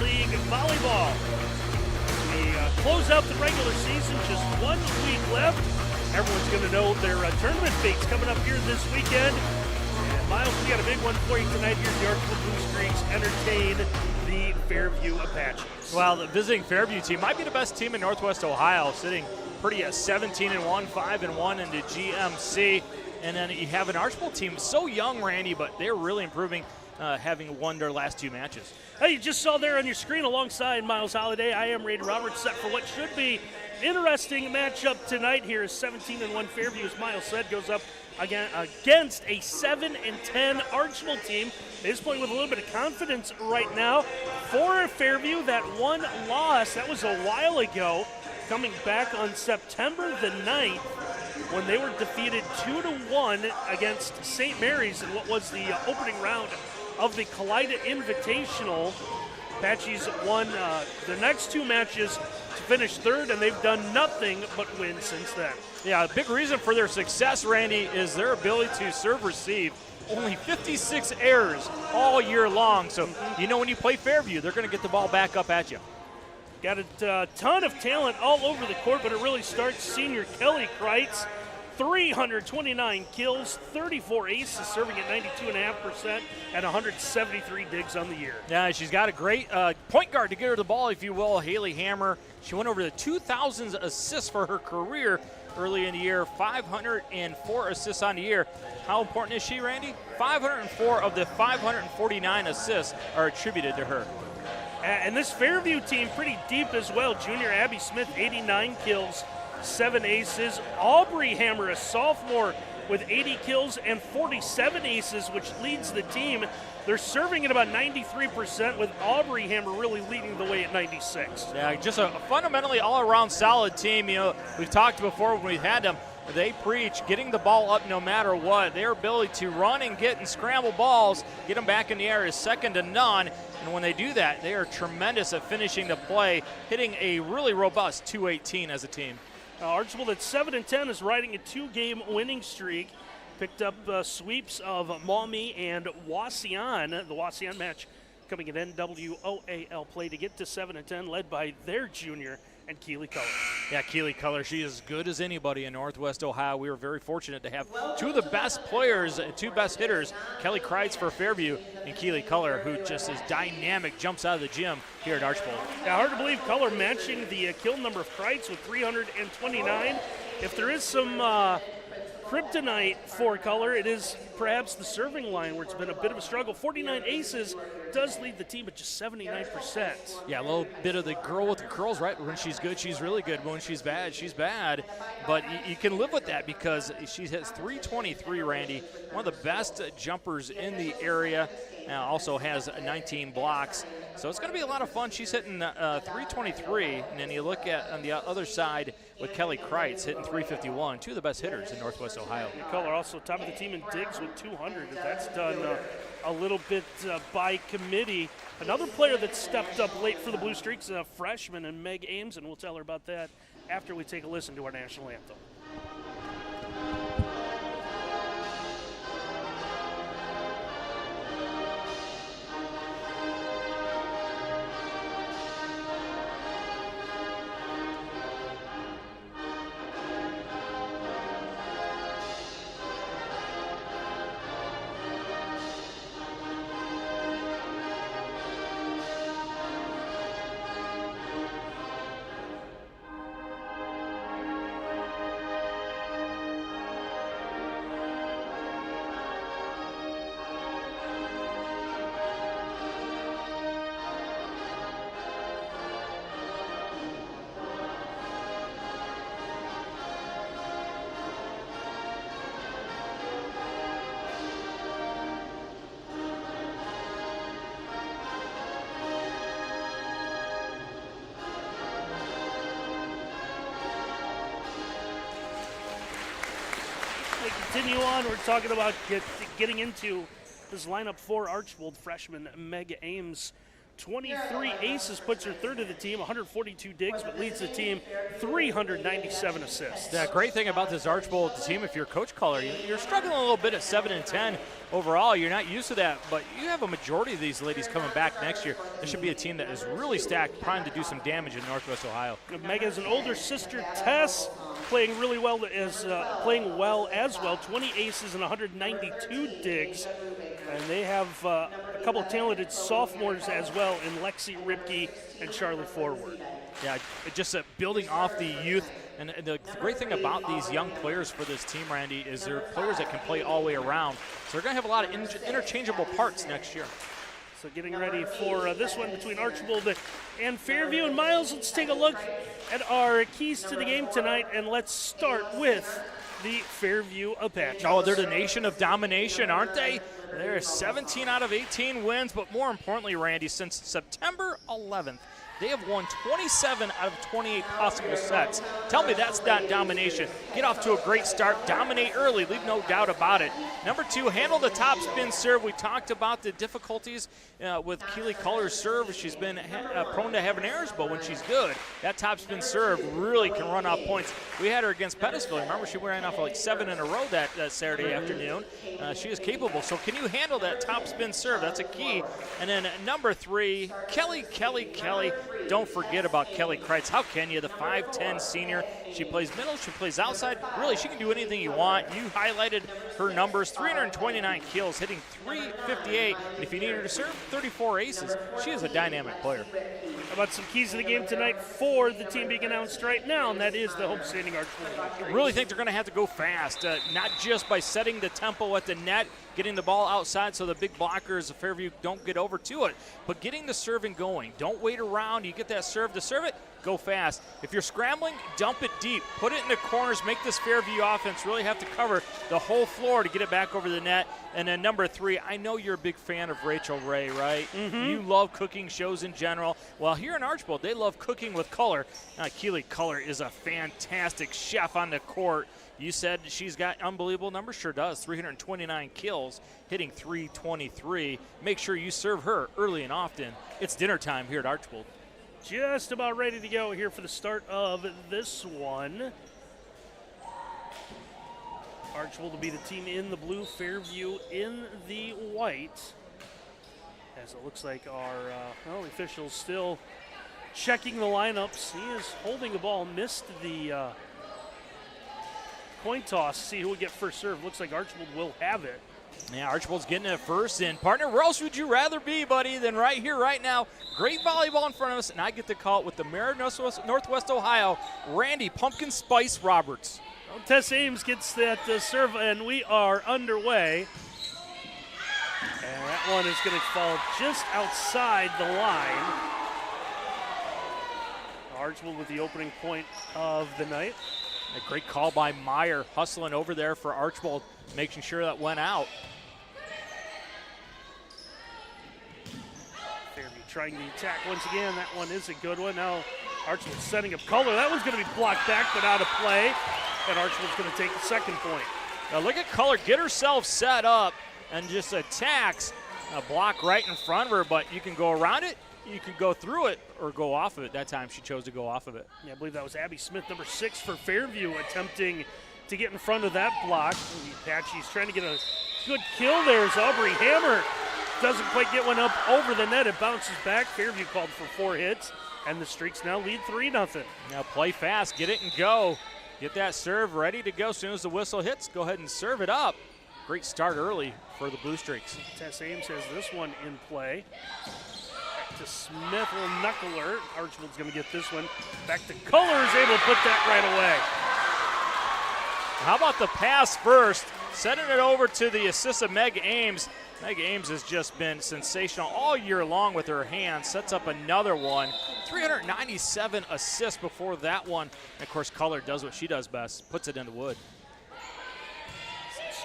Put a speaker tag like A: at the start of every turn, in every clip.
A: League Volleyball. We close out the regular season, just 1 week left. Everyone's going to know their tournament fates coming up here this weekend. And Miles, we got a big one for you tonight here at the Archbold Blue Streaks. Entertain the Fairview Apaches.
B: Well, the visiting Fairview team might be the best team in Northwest Ohio, sitting pretty at 17-1, 5-1 in the GMC. And then you have an Archbold team, so young, Randy, but they're really improving, having won their last 2 matches.
A: Hey, you just saw there on your screen alongside Miles Holliday, I am Ray Roberts, set for what should be interesting matchup tonight here. 17-1 Fairview, as Miles said, goes up again against a 7-10 Archbold team. They just playing with a little bit of confidence right now. For Fairview, that one loss, that was a while ago, coming back on September the 9th when they were defeated 2-1 against St. Mary's in what was the opening round of the Kaleida Invitational. Apaches won the next 2 matches to finish third, and they've done nothing but win since then.
B: Yeah, a big reason for their success, Randy, is their ability to serve-receive. Only 56 errors all year long. So, you know, when you play Fairview, they're going to get the ball back up at you.
A: Got a ton of talent all over the court, but it really starts senior Kelly Kreitz. 329 kills, 34 aces, serving at 92.5% and 173 digs on the year.
B: Yeah, she's got a great point guard to get her the ball, if you will, Haley Hammer. She went over the 2,000 assists for her career early in the year, 504 assists on the year. How important is she, Randy? 504 of the 549 assists are attributed to her.
A: And this Fairview team pretty deep as well. Junior Abby Smith, 89 kills, 7 aces. Aubrey Hammer, a sophomore, with 80 kills and 47 aces, which leads the team. They're serving at about 93%, with Aubrey Hammer really leading the way at 96.
B: Yeah, just a fundamentally all-around solid team. You know, we've talked before when we've had them. They preach getting the ball up no matter what. Their ability to run and get and scramble balls, get them back in the air is second to none. And when they do that, they are tremendous at finishing the play, hitting a really robust 218 as a team.
A: Archbold at 7-10 is riding a 2-game winning streak. Picked up sweeps of Maumee and Wauseon. The Wauseon match coming in NWOAL play to get to 7-10, led by their junior and Keely Culler.
B: Yeah, Keely Culler, she is as good as anybody in Northwest Ohio. We were very fortunate to have 2 of the best players, 2 best hitters, Kelly Kreitz for Fairview and Keely Culler, who just is dynamic, jumps out of the gym here at Archbold.
A: Yeah, hard to believe Culler matching the kill number of Kreitz with 329. If there is some kryptonite for Culler, it is perhaps the serving line, where it's been a bit of a struggle. 49 aces does lead the team at just 79%.
B: Yeah, a little bit of the girl with the curls, right? When she's good, she's really good. When she's bad, she's bad. But you can live with that because she hits 323, Randy. One of the best jumpers in the area. Now also has 19 blocks. So it's going to be a lot of fun. She's hitting 323. And then you look at on the other side with Kelly Kreitz hitting 351. 2 of the best hitters in Northwest Ohio.
A: Culler also top of the team in digs with 200. That's done a little bit by committee. Another player that stepped up late for the Blue Streaks, a freshman, and Meg Ames, and we'll tell her about that after we take a listen to our national anthem. Continue on. We're talking about getting into this lineup for Archbold. Freshman Meg Ames, 23 aces, puts her third of the team, 142 digs, but leads the team 397 assists.
B: The great thing about this Archbold team, if you're Coach Culler, you're struggling a little bit at 7 and 10 overall. You're not used to that, but you have a majority of these ladies coming back next year. This should be a team that is really stacked, primed to do some damage in Northwest Ohio.
A: Meg has an older sister, Tess, playing really well, playing well as well. 20 aces and 192 digs. And they have a couple of talented sophomores as well in Lexi Ripke and Charlotte Forward.
B: Yeah, just building off the youth. And the great thing about these young players for this team, Randy, is they're players that can play all the way around. So they're going to have a lot of interchangeable parts next year.
A: So getting ready for this one between Archbold and Fairview. And Miles, let's take a look at our keys to the game tonight, and let's start with the Fairview Apaches.
B: Oh, they're the nation of domination, aren't they? They're 17 out of 18 wins, but more importantly, Randy, since September 11th, they have won 27 out of 28 possible sets. Tell me that's not domination. Get off to a great start, dominate early, leave no doubt about it. Number 2, handle the top spin serve. We talked about the difficulties with Keely Culler's serve. She's been prone to having errors, but when she's good, that top spin serve really can run off points. We had her against Pettisville. Remember, she ran off like 7 in a row that Saturday afternoon. She is capable. So can you handle that top spin serve? That's a key. And then number 3, Kelly. Don't forget about Kelly Kreitz. How can you? The 5'10 senior. She plays middle. She plays outside. Really, she can do anything you want. You highlighted her numbers. 329 kills, hitting 358. And if you need her to serve, 34 aces. She is a dynamic player.
A: How about some keys to the game tonight for the team being announced right now, and that is the homestanding Archbold.
B: I really think they're going to have to go fast, not just by setting the tempo at the net, getting the ball outside so the big blockers of Fairview don't get over to it, but getting the serving going. Don't wait around. You get that serve to serve it, go fast. If you're scrambling, dump it deep. Put it in the corners. Make this Fairview offense really have to cover the whole floor to get it back over the net. And then number 3, I know you're a big fan of Rachel Ray, right? Mm-hmm. You love cooking shows in general. Well, here in Archbold, they love cooking with Culler. Keely Culler is a fantastic chef on the court. You said she's got unbelievable numbers. Sure does. 329 kills, hitting 323. Make sure you serve her early and often. It's dinner time here at Archbold.
A: Just about ready to go here for the start of this one. Archbold will be the team in the blue, Fairview in the white. As it looks like our officials still checking the lineups. He is holding the ball, missed the coin toss. See who would get first serve. Looks like Archbold will have it.
B: Yeah, Archbold's getting it first. And partner, where else would you rather be, buddy, than right here, right now? Great volleyball in front of us, and I get to call it with the mayor of Northwest Ohio, Randy Pumpkin Spice Roberts.
A: Well, Tess Ames gets that serve, and we are underway. And that one is going to fall just outside the line. Archbold with the opening point of the night.
B: A great call by Meyer, hustling over there for Archbold, making sure that went out.
A: Fairview trying the attack once again. That one is a good one. Now Archbold setting up Culler. That one's going to be blocked back, but out of play. And Archbold's going to take the second point.
B: Now look at Culler get herself set up and just attacks a block right in front of her, but you can go around it, you can go through it, or go off of it. That time she chose to go off of it.
A: Yeah, I believe that was Abby Smith, number 6 for Fairview, attempting to get in front of that block. The Apaches trying to get a good kill there as Aubrey Hammer doesn't quite get one up over the net. It bounces back. Fairview called for 4 hits, and the Streaks now lead 3-0.
B: Now play fast, get it and go. Get that serve ready to go. As soon as the whistle hits, go ahead and serve it up. Great start early for the Blue Streaks.
A: Tess Ames has this one in play. Back to Smith, little knuckler. Archbold's going to get this one. Back to Culler, is able to put that right away.
B: How about the pass first? Sending it over to the assist of Meg Ames. Meg Ames has just been sensational all year long with her hands. Sets up another one. 397 assists before that one. And of course, Culler does what she does best, puts it in the wood.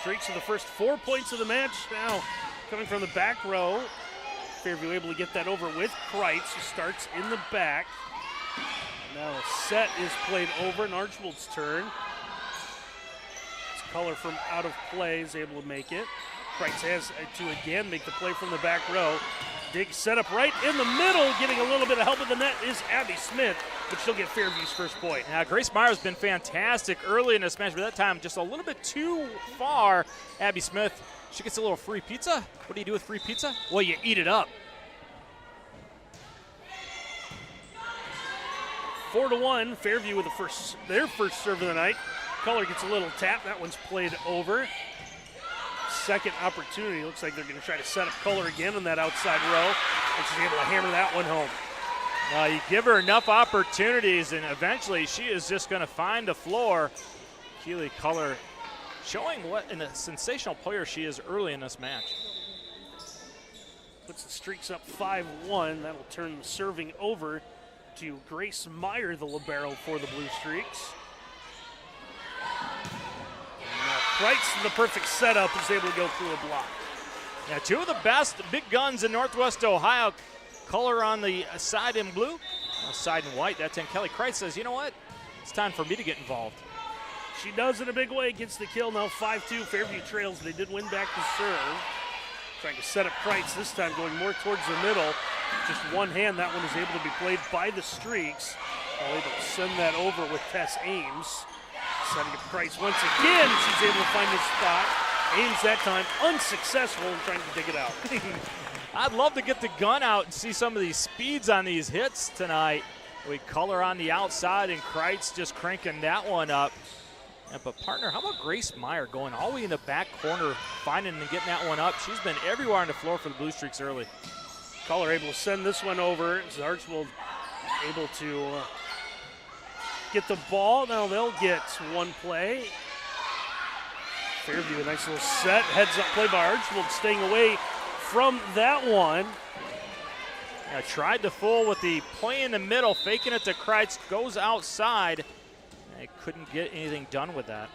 A: Streaks are the first 4 points of the match. Now coming from the back row. Fairview able to get that over with Kreitz, who starts in the back. Now a set is played over, and Archbold's turn. Culler from out of play is able to make it. Kreitz has to again make the play from the back row. Set up right in the middle, getting a little bit of help with the net is Abby Smith, but she'll get Fairview's first point.
B: Yeah, Grace Meyer's been fantastic early in this match, but that time just a little bit too far. Abby Smith, she gets a little free pizza. What do you do with free pizza? Well, you eat it up.
A: 4-1, Fairview with their first serve of the night. Color gets a little tap. That one's played over. Second opportunity. Looks like they're going to try to set up Color again on that outside row, and she's able to hammer that one home.
B: You give her enough opportunities, and eventually she is just going to find the floor. Keely Color showing what a sensational player she is early in this match.
A: Puts the Streaks up 5-1. That'll turn the serving over to Grace Meyer, the libero for the Blue Streaks. Kreitz, the perfect setup, is able to go through a block.
B: Yeah, two of the best big guns in Northwest Ohio. Color on the side in blue, side in white. That's in Kelly Kreitz says, you know what? It's time for me to get involved.
A: She does in a big way, gets the kill. Now 5-2, Fairview trails. They did win back the serve. Trying to set up Kreitz this time, going more towards the middle. Just one hand, that one is able to be played by the Streaks. Able to send that over with Tess Ames. Setting up Kreitz once again. She's able to find the spot. Ames that time unsuccessful in trying to dig it out.
B: I'd love to get the gun out and see some of these speeds on these hits tonight. We Color on the outside and Kreitz just cranking that one up. But partner, how about Grace Meyer going all the way in the back corner, finding and getting that one up? She's been everywhere on the floor for the Blue Streaks early.
A: Color able to send this one over. Archbold able to get the ball. Now they'll get one play. Fairview, a nice little set. Heads up play by Archbold, staying away from that one.
B: Yeah, tried to fool with the play in the middle, faking it to Kreitz, goes outside. They couldn't get anything done with that.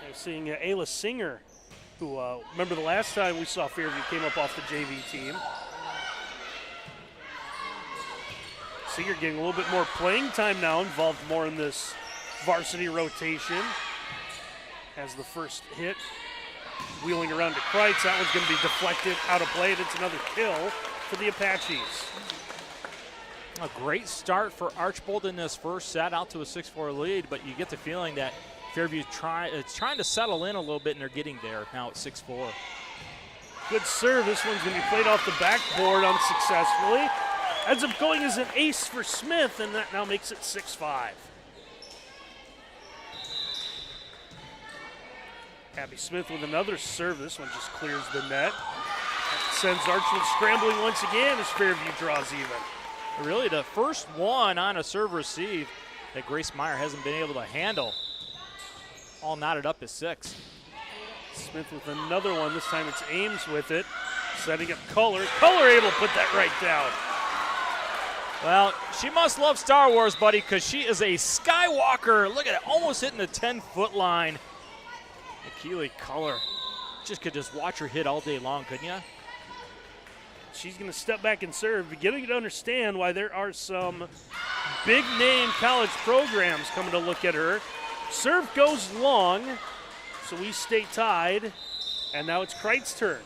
A: I'm seeing Ayla Singer, who, remember the last time we saw Fairview came up off the JV team. Singer getting a little bit more playing time now, involved more in this varsity rotation. Has the first hit, wheeling around to Kreitz. That one's going to be deflected out of play, and it's another kill for the Apaches.
B: A great start for Archbold in this first set, out to a 6-4 lead, but you get the feeling that Fairview's trying to settle in a little bit, and they're getting there now at 6-4.
A: Good serve. This one's going to be played off the backboard unsuccessfully. Ends up going as an ace for Smith, and that now makes it 6-5. Abby Smith with another serve. This one just clears the net. That sends Archbold scrambling once again as Fairview draws even.
B: Really the first one on a serve receive that Grace Meyer hasn't been able to handle. All knotted up is 6.
A: Smith with another one. This time it's Ames with it. Setting up Color. Color able to put that right down.
B: Well, she must love Star Wars, buddy, because she is a Skywalker. Look at it, almost hitting the 10-foot line. Keely Color just could just watch her hit all day long, couldn't you?
A: She's going to step back and serve, beginning to understand why there are some big-name college programs coming to look at her. Serve goes long, so we stay tied, and now it's Kreitz's turn.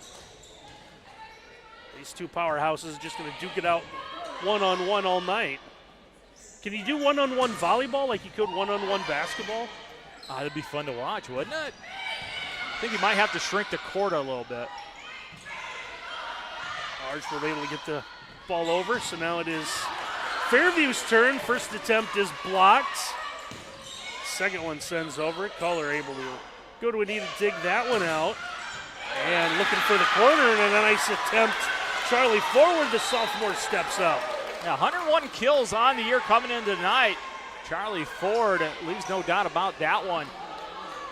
A: These two powerhouses just going to duke it out one-on-one all night. Can you do one-on-one volleyball like you could one-on-one basketball?
B: That'd be fun to watch, wouldn't it? I think you might have to shrink the court a little bit.
A: Archbold able to get the ball over, so now it is Fairview's turn. First attempt is blocked. Second one sends over. Color able to go to a knee to dig that one out. And looking for the corner, and a nice attempt. Charlie forward, the sophomore steps up.
B: Now 101 kills on the year coming in tonight. Charlie Ford leaves no doubt about that one.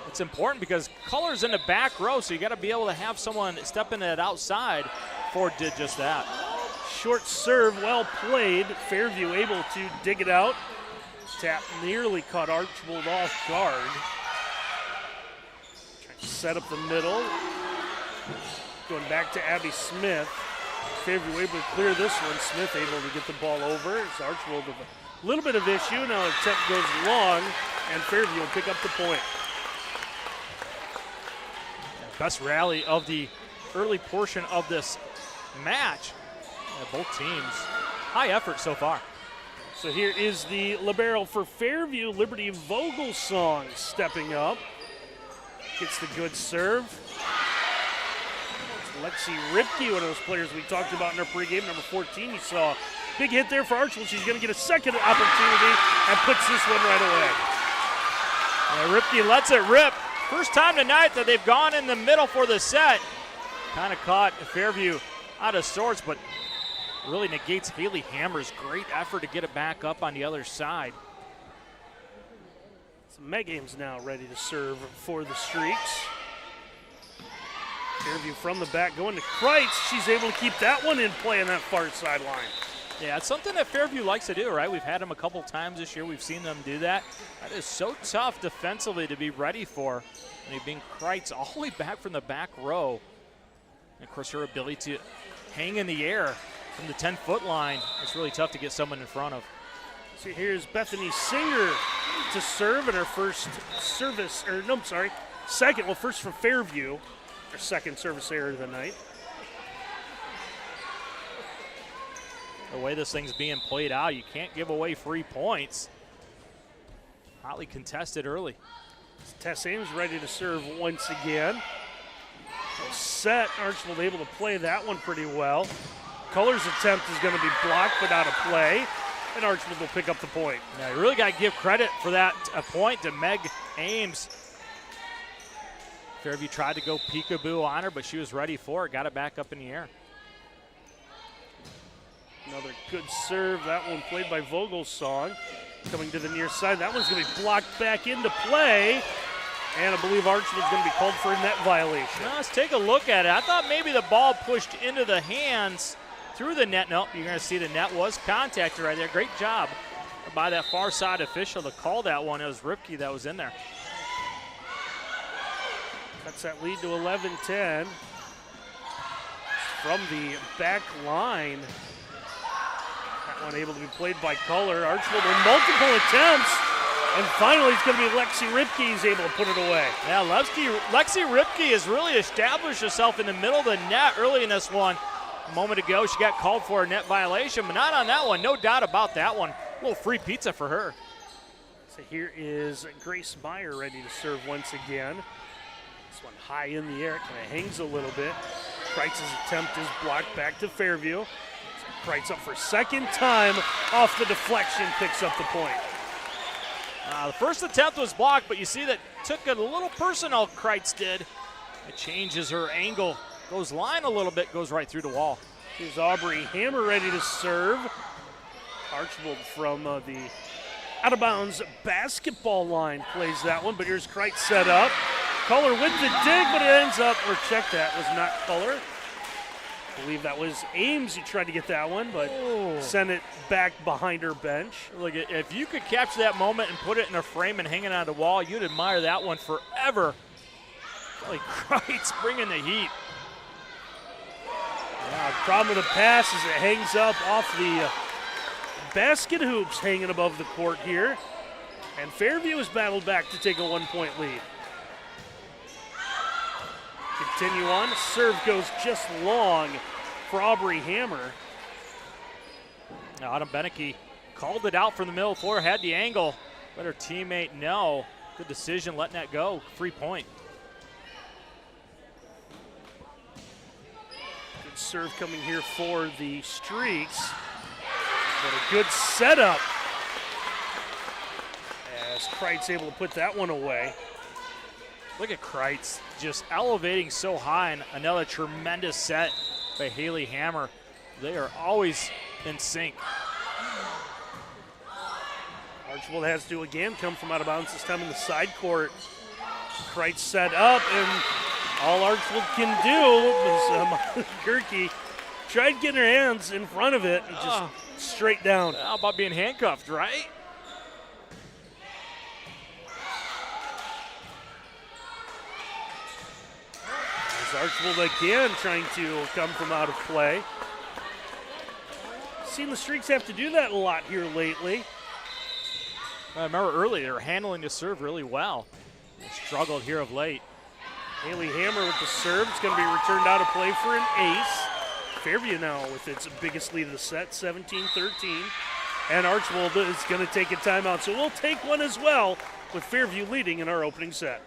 B: It's important because Color's in the back row, so you got to be able to have someone step in that outside. Ford did just that.
A: Short serve, well played. Fairview able to dig it out. Tap nearly caught Archbold off guard. Trying to set up the middle. Going back to Abby Smith. Fairview able to clear this one. Smith able to get the ball over. It's Archbold with a little bit of issue. Now the attempt goes long, and Fairview will pick up the point.
B: Best rally of the early portion of this match. Yeah, both teams, high effort so far.
A: So here is the libero for Fairview, Liberty Vogelsong stepping up. Gets the good serve. It's Lexi Ripke, one of those players we talked about in our pregame, number 14. You saw a big hit there for Archbold. She's going to get a second opportunity and puts this one right away.
B: Yeah, Ripke lets it rip. First time tonight that they've gone in the middle for the set. Kind of caught Fairview out of sorts, but really negates Haley Hammer's great effort to get it back up on the other side.
A: So Meg Ames now ready to serve for the Streaks. Fairview from the back going to Kreitz. She's able to keep that one in play on that far sideline.
B: Yeah, it's something that Fairview likes to do, right? We've had them a couple times this year. We've seen them do that. That is so tough defensively to be ready for. And being Kreitz all the way back from the back row. And, of course, her ability to hang in the air from the 10-foot line. It's really tough to get someone in front of.
A: So here's Bethany Singer to serve in her first service, or no, I'm sorry, second, well, first for Fairview, her second service error of the night.
B: The way this thing's being played out, you can't give away free points. Hotly contested early.
A: Tess Ames ready to serve once again. Set, Archbold able to play that one pretty well. Color's attempt is going to be blocked but out of play, and Archbold will pick up the point.
B: Now you really got to give credit for that point to Meg Ames. Fairview tried to go peekaboo on her, but she was ready for it, got it back up in the air.
A: Another good serve, that one played by Vogelsong. Coming to the near side, that one's going to be blocked back into play. And I believe Archbold's going to be called for a net violation.
B: Now let's take a look at it. I thought maybe the ball pushed into the hands through the net. Nope, you're going to see the net was contacted right there. Great job by that far side official to call that one. It was Ripke that was in there.
A: Cuts that lead to 11-10. From the back line. That one able to be played by Color. Archbold with multiple attempts. And finally, it's going to be Lexi Ripke who's able to put it away.
B: Yeah, Lexi Ripke has really established herself in the middle of the net early in this one. A moment ago, she got called for a net violation, but not on that one. No doubt about that one. A little free pizza for her.
A: So here is Grace Meyer ready to serve once again. This one high in the air, kind of hangs a little bit. Kreitz's attempt is blocked back to Fairview. So Kreitz up for second time off the deflection, picks up the point.
B: The first attempt was blocked, but you see that took a little personal, Kreitz did. It changes her angle, goes line a little bit, goes right through the wall.
A: Here's Aubrey Hammer ready to serve. Archbold from the out-of-bounds basketball line plays that one, but here's Kreitz set up. Color with the dig, but it ends up, or check that, was not Color. I believe that was Ames who tried to get that one, but sent it back behind her bench.
B: Look, if you could capture that moment and put it in a frame and hang it on the wall, you'd admire that one forever. Like Kreitz bringing the heat.
A: Yeah, problem with the pass is it hangs up off the basket hoops hanging above the court here. And Fairview has battled back to take a 1-point lead. Continue on. Serve goes just long for Aubrey Hammer.
B: Now Autumn Beneke called it out from the middle of the floor, had the angle. Let her teammate know. Good decision letting that go. Free point.
A: Good serve coming here for the Streaks. But a good setup as Kreitz able to put that one away.
B: Look at Kreitz just elevating so high, and another tremendous set by Haley Hammer. They are always in sync.
A: Archbold has to again come from out of bounds, this time in the side court. Kreitz set up, and all Archbold can do is Gerke tried getting her hands in front of it and just straight down.
B: How about being handcuffed, right?
A: Archbold again trying to come from out of play. Seen the Streaks have to do that a lot here lately.
B: I remember earlier they were handling the serve really well. They struggled here of late.
A: Haley Hammer with the serve. It's going to be returned out of play for an ace. Fairview now with its biggest lead of the set, 17-13. And Archbold is going to take a timeout, so we'll take one as well with Fairview leading in our opening set.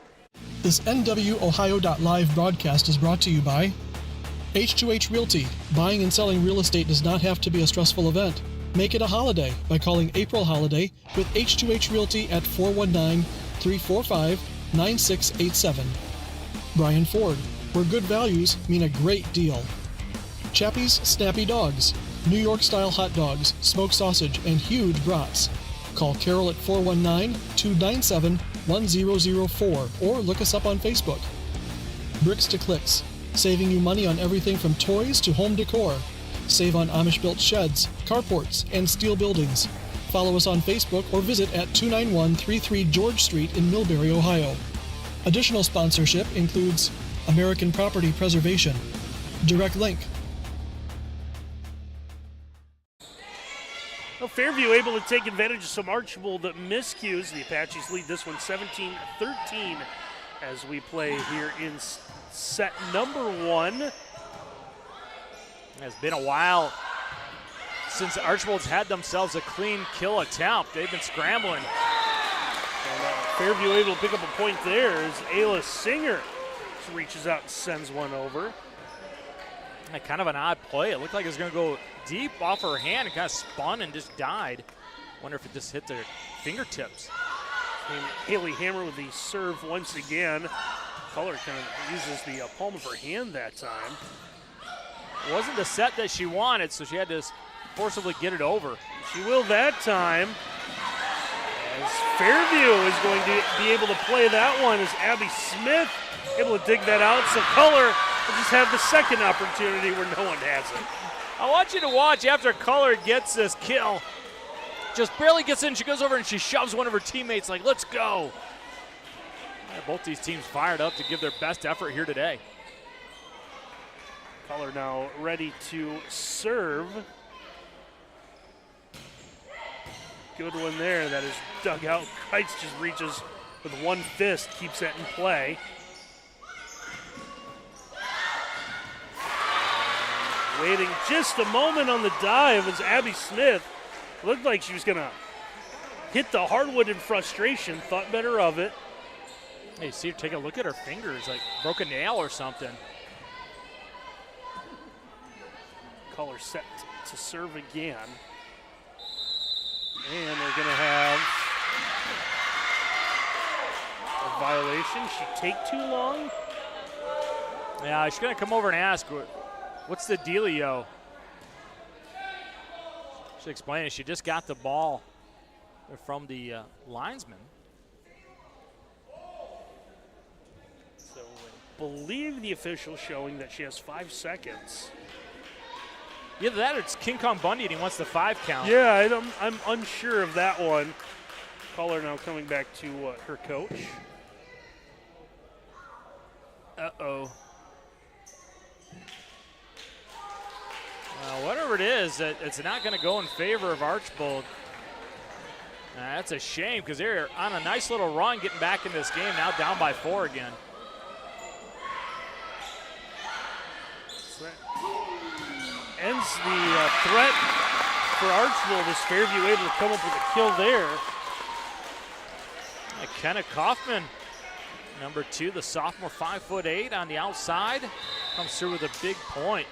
C: This NWOhio.live broadcast is brought to you by H2H Realty. Buying and selling real estate does not have to be a stressful event. Make it a holiday by calling April Holiday with H2H Realty at 419-345-9687. Brian Ford, where good values mean a great deal. Chappie's Snappy Dogs, New York-style hot dogs, smoked sausage, and huge brats. Call Carol at 419-297-1004 or look us up on Facebook. Bricks to Clicks, saving you money on everything from toys to home decor. Save on Amish-built sheds, carports, and steel buildings. Follow us on Facebook or visit at 29133 George Street in Millbury, Ohio. Additional sponsorship includes American Property Preservation, Direct Link.
A: Well, Fairview able to take advantage of some Archbold miscues. The Apaches lead this one 17-13 as we play here in set number 1.
B: It's been a while since Archbold's had themselves a clean kill attempt. They've been scrambling.
A: And Fairview able to pick up a point there as Ayla Singer reaches out and sends one over.
B: Kind of an odd play. It looked like it was going to go deep off her hand and kind of spun and just died. Wonder if it just hit their fingertips.
A: And Haley Hammer with the serve once again. Color kind of uses the palm of her hand that time.
B: It wasn't the set that she wanted, so she had to forcibly get it over.
A: She will that time. As Fairview is going to be able to play that one as Abby Smith able to dig that out. So Color will just have the second opportunity where no one has it.
B: I want you to watch after Color gets this kill. Just barely gets in, she goes over and she shoves one of her teammates like, let's go. Both these teams fired up to give their best effort here today.
A: Color now ready to serve. Good one there. That is dug out. Kreitz just reaches with one fist, keeps that in play. Waiting just a moment on the dive as Abby Smith looked like she was going to hit the hardwood in frustration, thought better of it.
B: Hey, see her take a look at her fingers, like broke a nail or something.
A: Color set to serve again. And they're going to have a violation. She take too long?
B: Yeah, she's going to come over and ask, what's the dealio? She'll explain it. She just got the ball from the linesman.
A: So I believe the official showing that she has 5 seconds.
B: Either that or it's King Kong Bundy and he wants the 5 count.
A: Yeah, I'm unsure of that one. Caller now coming back to her coach. Uh-oh.
B: Whatever it is, it's not going to go in favor of Archbold. That's a shame because they're on a nice little run getting back in this game, now down by 4 again.
A: So that ends the threat for Archbold as Fairview able to come up with a kill there.
B: Kenna Kaufman, number 2, the sophomore, 5'8" on the outside, comes through with a big point.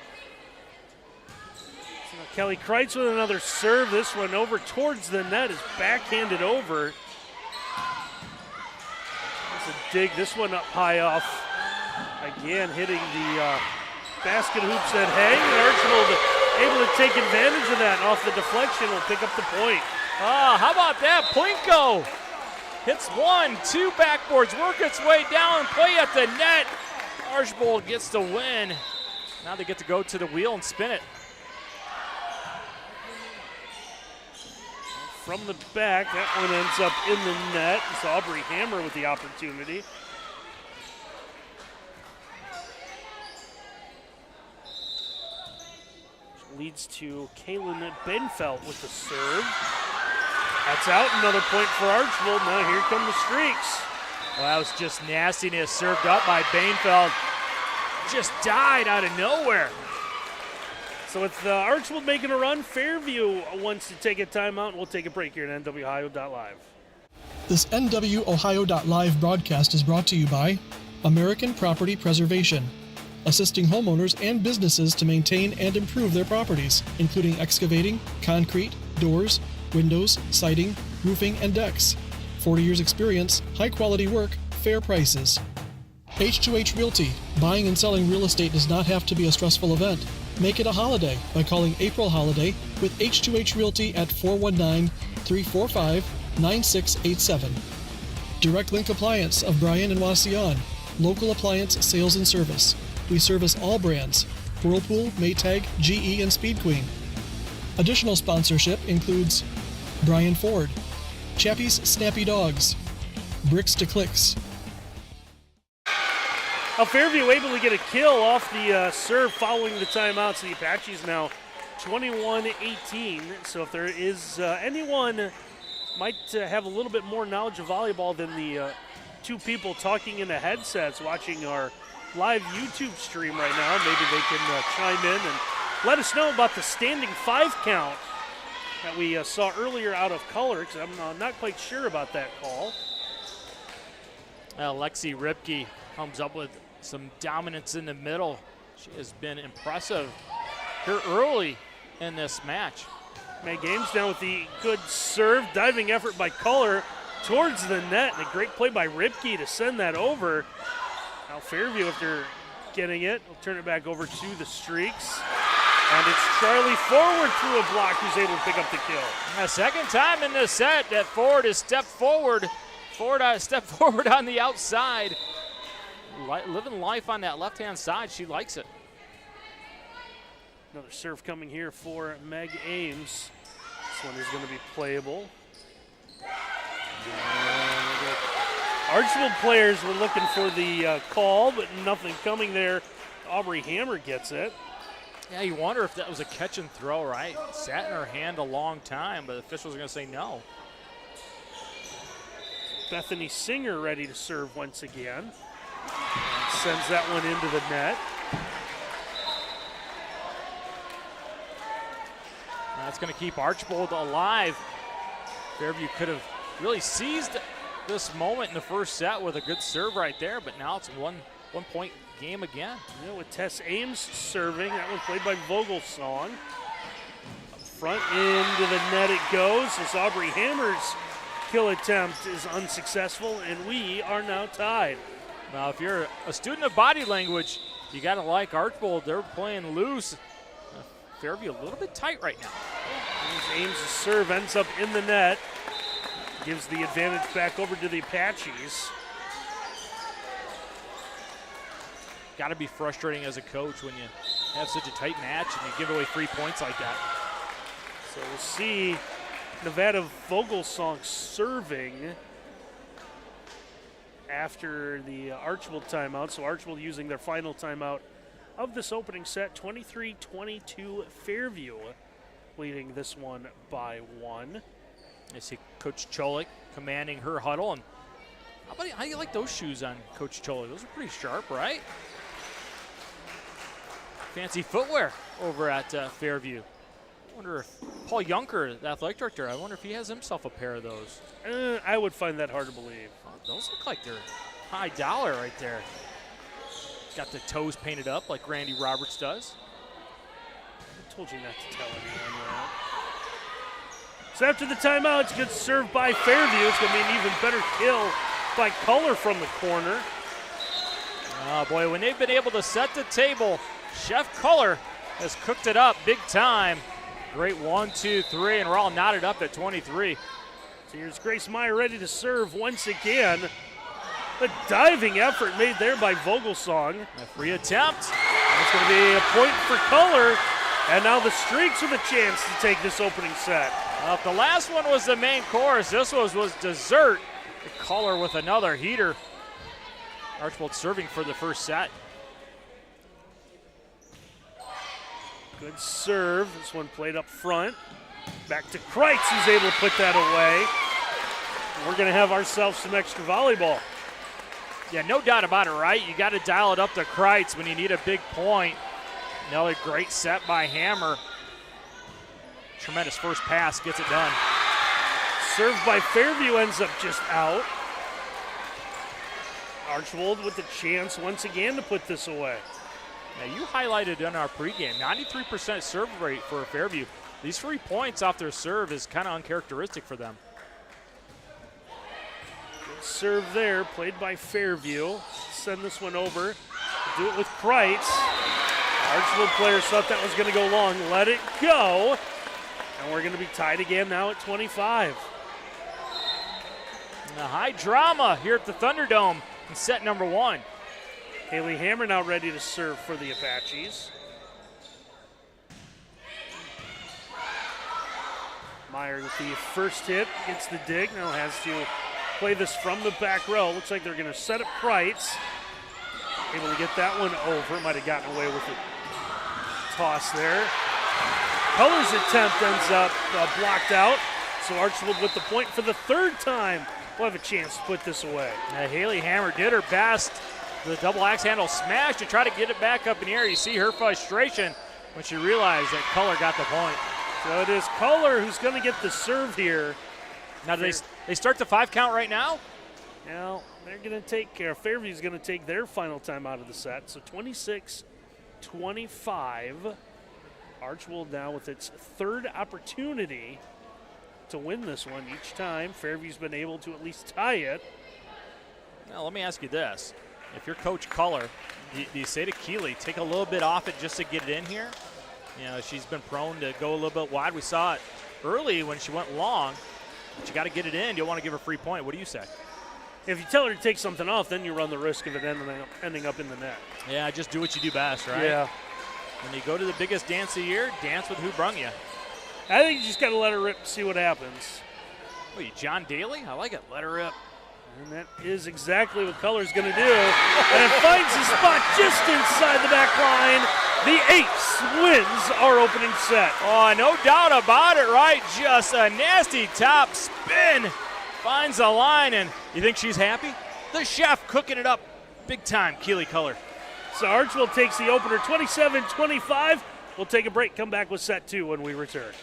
A: Kelly Kreitz with another serve. This one over towards the net is backhanded over. That's a dig. This one up high off. Again, hitting the basket hoops that hang. And Archbold able to take advantage of that. Off the deflection will pick up the point.
B: How about that? Plinko hits 1, 2 backboards, work its way down, play at the net. Archbold gets the win. Now they get to go to the wheel and spin it.
A: From the back, that one ends up in the net. It's Aubrey Hammer with the opportunity. Leads to Kaylin Benfeld with the serve. That's out, another point for Archbold. Now here come the streaks.
B: Well, that was just nastiness served up by Benfeld. Just died out of nowhere.
A: So with Archbold making a run, Fairview wants to take a timeout. We'll take a break here at NWOhio.live.
C: This NWOhio.live broadcast is brought to you by American Property Preservation, assisting homeowners and businesses to maintain and improve their properties, including excavating, concrete, doors, windows, siding, roofing, and decks. 40 years experience, high-quality work, fair prices. H2H Realty. Buying and selling real estate does not have to be a stressful event. Make it a holiday by calling April Holiday with H2H Realty at 419-345-9687. Direct Link Appliance of Bryan and Wasion. Local appliance sales and service. We service all brands: Whirlpool, Maytag, GE, and Speed Queen. Additional sponsorship includes Brian Ford, Chappie's Snappy Dogs, Bricks to Clicks.
A: Fairview able to get a kill off the serve following the timeout. So the Apaches now 21-18. So if there is anyone might have a little bit more knowledge of volleyball than the two people talking in the headsets watching our live YouTube stream right now, maybe they can chime in and let us know about the standing 5 count that we saw earlier out of color, because I'm not quite sure about that call.
B: Lexi Ripke comes up with some dominance in the middle. She has been impressive here early in this match.
A: May Games down with the good serve, diving effort by Culler towards the net, and a great play by Ripke to send that over. Now Fairview, if they're getting it, will turn it back over to the Streaks. And it's Charlie Forward through a block who's able to pick up the kill.
B: The second time in this set that Ford has stepped forward. Ford stepped forward on the outside. Living life on that left-hand side, she likes it.
A: Another serve coming here for Meg Ames. This one is going to be playable. Archbold players were looking for the call, but nothing coming there. Aubrey Hammer gets it.
B: Yeah, you wonder if that was a catch and throw, right? Sat in her hand a long time, but the officials are going to say no.
A: Bethany Singer ready to serve once again. Sends that one into the net.
B: That's going to keep Archbold alive. Fairview could have really seized this moment in the first set with a good serve right there, but now it's a one-point game again.
A: Yeah, with Tess Ames serving. That one played by Vogelsong. Up front into the net it goes as Aubrey Hammer's kill attempt is unsuccessful, and we are now tied.
B: Now, if you're a student of body language, you got to like Archbold. They're playing loose. Fairview a little bit tight right now.
A: Ames' serve ends up in the net. Gives the advantage back over to the Apaches.
B: Got to be frustrating as a coach when you have such a tight match and you give away 3 points like that.
A: So we'll see Nevada Vogelsong serving after the Archbold timeout. So Archbold using their final timeout of this opening set, 23-22 Fairview, leading this one by 1.
B: I see Coach Cholik commanding her huddle. And how do you like those shoes on Coach Cholik? Those are pretty sharp, right? Fancy footwear over at Fairview. I wonder if Paul Junker, the athletic director, I wonder if he has himself a pair of those.
A: I would find that hard to believe.
B: Oh, those look like they're high dollar right there. Got the toes painted up like Randy Roberts does.
A: I told you not to tell anyone that. So after the timeout, it's a good serve by Fairview. It's going to be an even better kill by Culler from the corner.
B: Oh boy, when they've been able to set the table, Chef Culler has cooked it up big time. Great 1, 2, 3, and we're all knotted up at 23.
A: So here's Grace Meyer ready to serve once again. A diving effort made there by Vogelsong.
B: A free attempt.
A: And it's going to be a point for Culler. And now the Streaks with a chance to take this opening set.
B: If the last one was the main course, this was dessert. Culler with another heater. Archbold serving for the first set.
A: Good serve. This one played up front. Back to Kreitz, who's able to put that away. We're going to have ourselves some extra volleyball.
B: Yeah, no doubt about it, right? You got to dial it up to Kreitz when you need a big point. Another great set by Hammer. Tremendous first pass, gets it done.
A: Served by Fairview ends up just out. Archbold with the chance once again to put this away.
B: Now you highlighted in our pregame, 93% serve rate for Fairview. These 3 points off their serve is kind of uncharacteristic for them.
A: Good serve there, played by Fairview. Send this one over. Do it with Kreitz. Archbold players thought that was going to go long. Let it go. And we're going to be tied again now at 25.
B: And a high drama here at the Thunderdome in set number 1.
A: Haley Hammer now ready to serve for the Apaches. Meyer with the first hit, gets the dig, now has to play this from the back row. Looks like they're going to set up Kreitz. Able to get that one over, might have gotten away with the toss there. Color's attempt ends up blocked out, so Archbold with the point for the 3rd time. We'll have a chance to put this away.
B: Haley Hammer did her best. The double axe handle smash to try to get it back up in the air. You see her frustration when she realized that Color got the point.
A: So it is Color who's going to get the serve here.
B: Now they start the 5 count right now?
A: Now they're going to take care. Fairview's going to take their final time out of the set. So 26-25. Archbold now with its 3rd opportunity to win this one each time. Fairview's been able to at least tie it.
B: Now let me ask you this. If you're Coach Color, do you say to Keeley, take a little bit off it just to get it in here? You know, she's been prone to go a little bit wide. We saw it early when she went long, but you got to get it in. You don't want to give her a free point. What do you say?
A: If you tell her to take something off, then you run the risk of it ending up in the net.
B: Yeah, just do what you do best, right?
A: Yeah.
B: When you go to the biggest dance of the year, dance with who brung you.
A: I think you just got to let her rip and see what happens.
B: Wait, John Daly? I like it. Let her rip.
A: And that is exactly what Color's going to do. And it finds a spot just inside the back line. The Ace wins our opening set.
B: Oh, no doubt about it, right? Just a nasty top spin. Finds the line, and you think she's happy? The chef cooking it up big time, Keeley Color.
A: So Archbold takes the opener 27-25. We'll take a break, come back with set 2 when we return.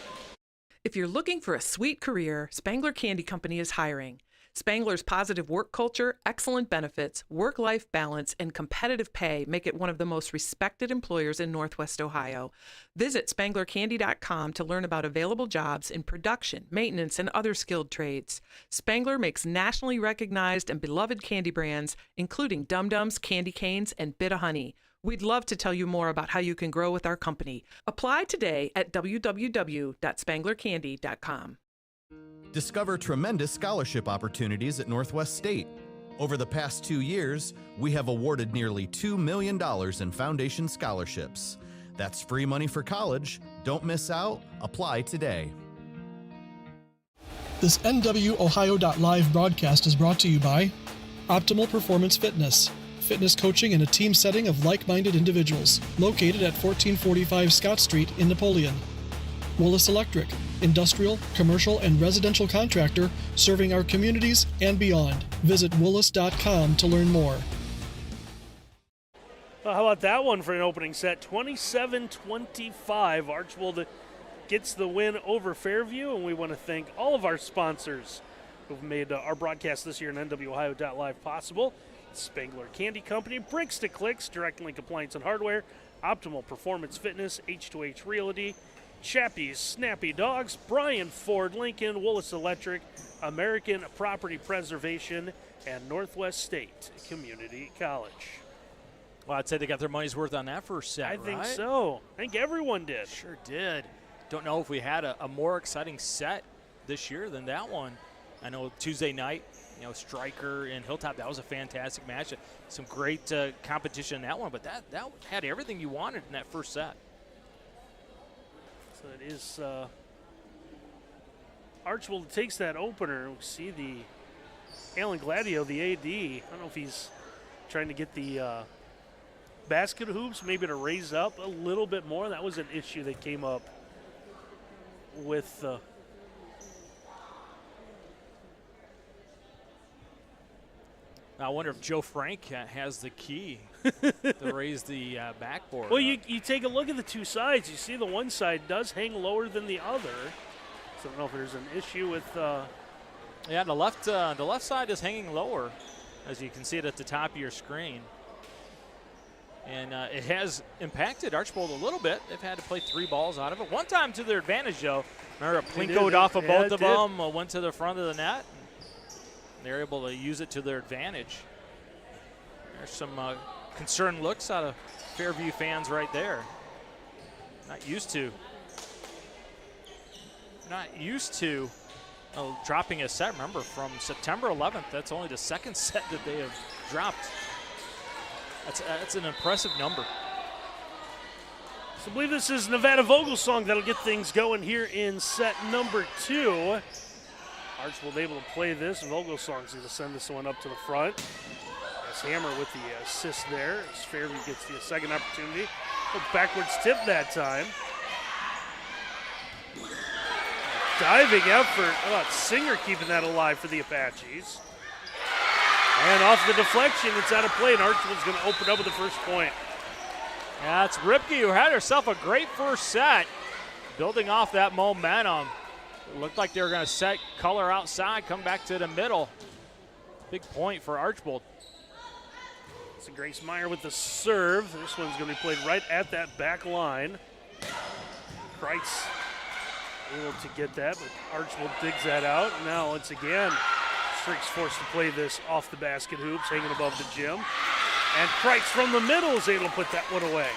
D: If you're looking for a sweet career, Spangler Candy Company is hiring. Spangler's positive work culture, excellent benefits, work-life balance, and competitive pay make it one of the most respected employers in Northwest Ohio. Visit SpanglerCandy.com to learn about available jobs in production, maintenance, and other skilled trades. Spangler makes nationally recognized and beloved candy brands, including Dum Dums, Candy Canes, and Bit-O-Honey. We'd love to tell you more about how you can grow with our company. Apply today at www.spanglercandy.com.
E: Discover tremendous scholarship opportunities at Northwest State. Over the past 2 years, we have awarded nearly $2 million in foundation scholarships. That's free money for college. Don't miss out. Apply today.
C: This NWOhio.live broadcast is brought to you by Optimal Performance Fitness, fitness coaching in a team setting of like-minded individuals, located at 1445 Scott Street in Napoleon. Willis Electric, industrial, commercial, and residential contractor serving our communities and beyond. Visit willis.com to learn more.
A: Well, how about that one for an opening set? 27-25. Archbold gets the win over Fairview, and we want to thank all of our sponsors who've made our broadcast this year in NWOhio.live possible. Spangler Candy Company, Bricks to Clicks, Direct Link Appliance and Hardware, Optimal Performance Fitness, H2H Realty, Chappie's Snappy Dogs, Bryan Ford Lincoln, Willis Electric, American Property Preservation, and Northwest State Community College.
B: Well, I'd say they got their money's worth on that first set,
A: I
B: right?
A: think so. I think everyone did.
B: Sure did. Don't know if we had a more exciting set this year than that one. I know Tuesday night, Stryker and Hilltop, that was a fantastic match. Some great competition in that one, but that had everything you wanted in that first set.
A: So it is Archbold takes that opener. We see the Alan Gladio, the AD. I don't know if he's trying to get the basket hoops maybe to raise up a little bit more. That was an issue that came up with
B: I wonder if Joe Frank has the key to raise the backboard.
A: Well, you take a look at the two sides. You see the one side does hang lower than the other. So I don't know if there's an issue with.
B: Yeah, the left side is hanging lower, as you can see it at the top of your screen. And it has impacted Archbold a little bit. They've had to play 3 balls out of it. One time to their advantage, though. Remember, plinkoed off of both of them, went to the front of the net. They're able to use it to their advantage. There's some concerned looks out of Fairview fans right there. Not used to dropping a set. Remember, from September 11th, that's only the second set that they have dropped. That's an impressive number.
A: So I believe this is Nevada Vogelsong that'll get things going here in set number 2. Archbold able to play this. Vogelsong's going to send this one up to the front. As Hammer with the assist there. As Fairview gets the second opportunity. A backwards tip that time. Diving effort. Oh, Singer keeping that alive for the Apaches. And off the deflection, it's out of play, and Archbold's going to open up with the first point.
B: Yeah, it's Ripke who had herself a great first set, building off that momentum. It looked like they were going to set color outside, come back to the middle. Big point for Archbold.
A: It's Grace Meyer with the serve. This one's going to be played right at that back line. Kreitz able to get that, but Archbold digs that out. Now, once again, Strick's forced to play this off the basket hoops, hanging above the gym. And Kreitz from the middle is able to put that one away.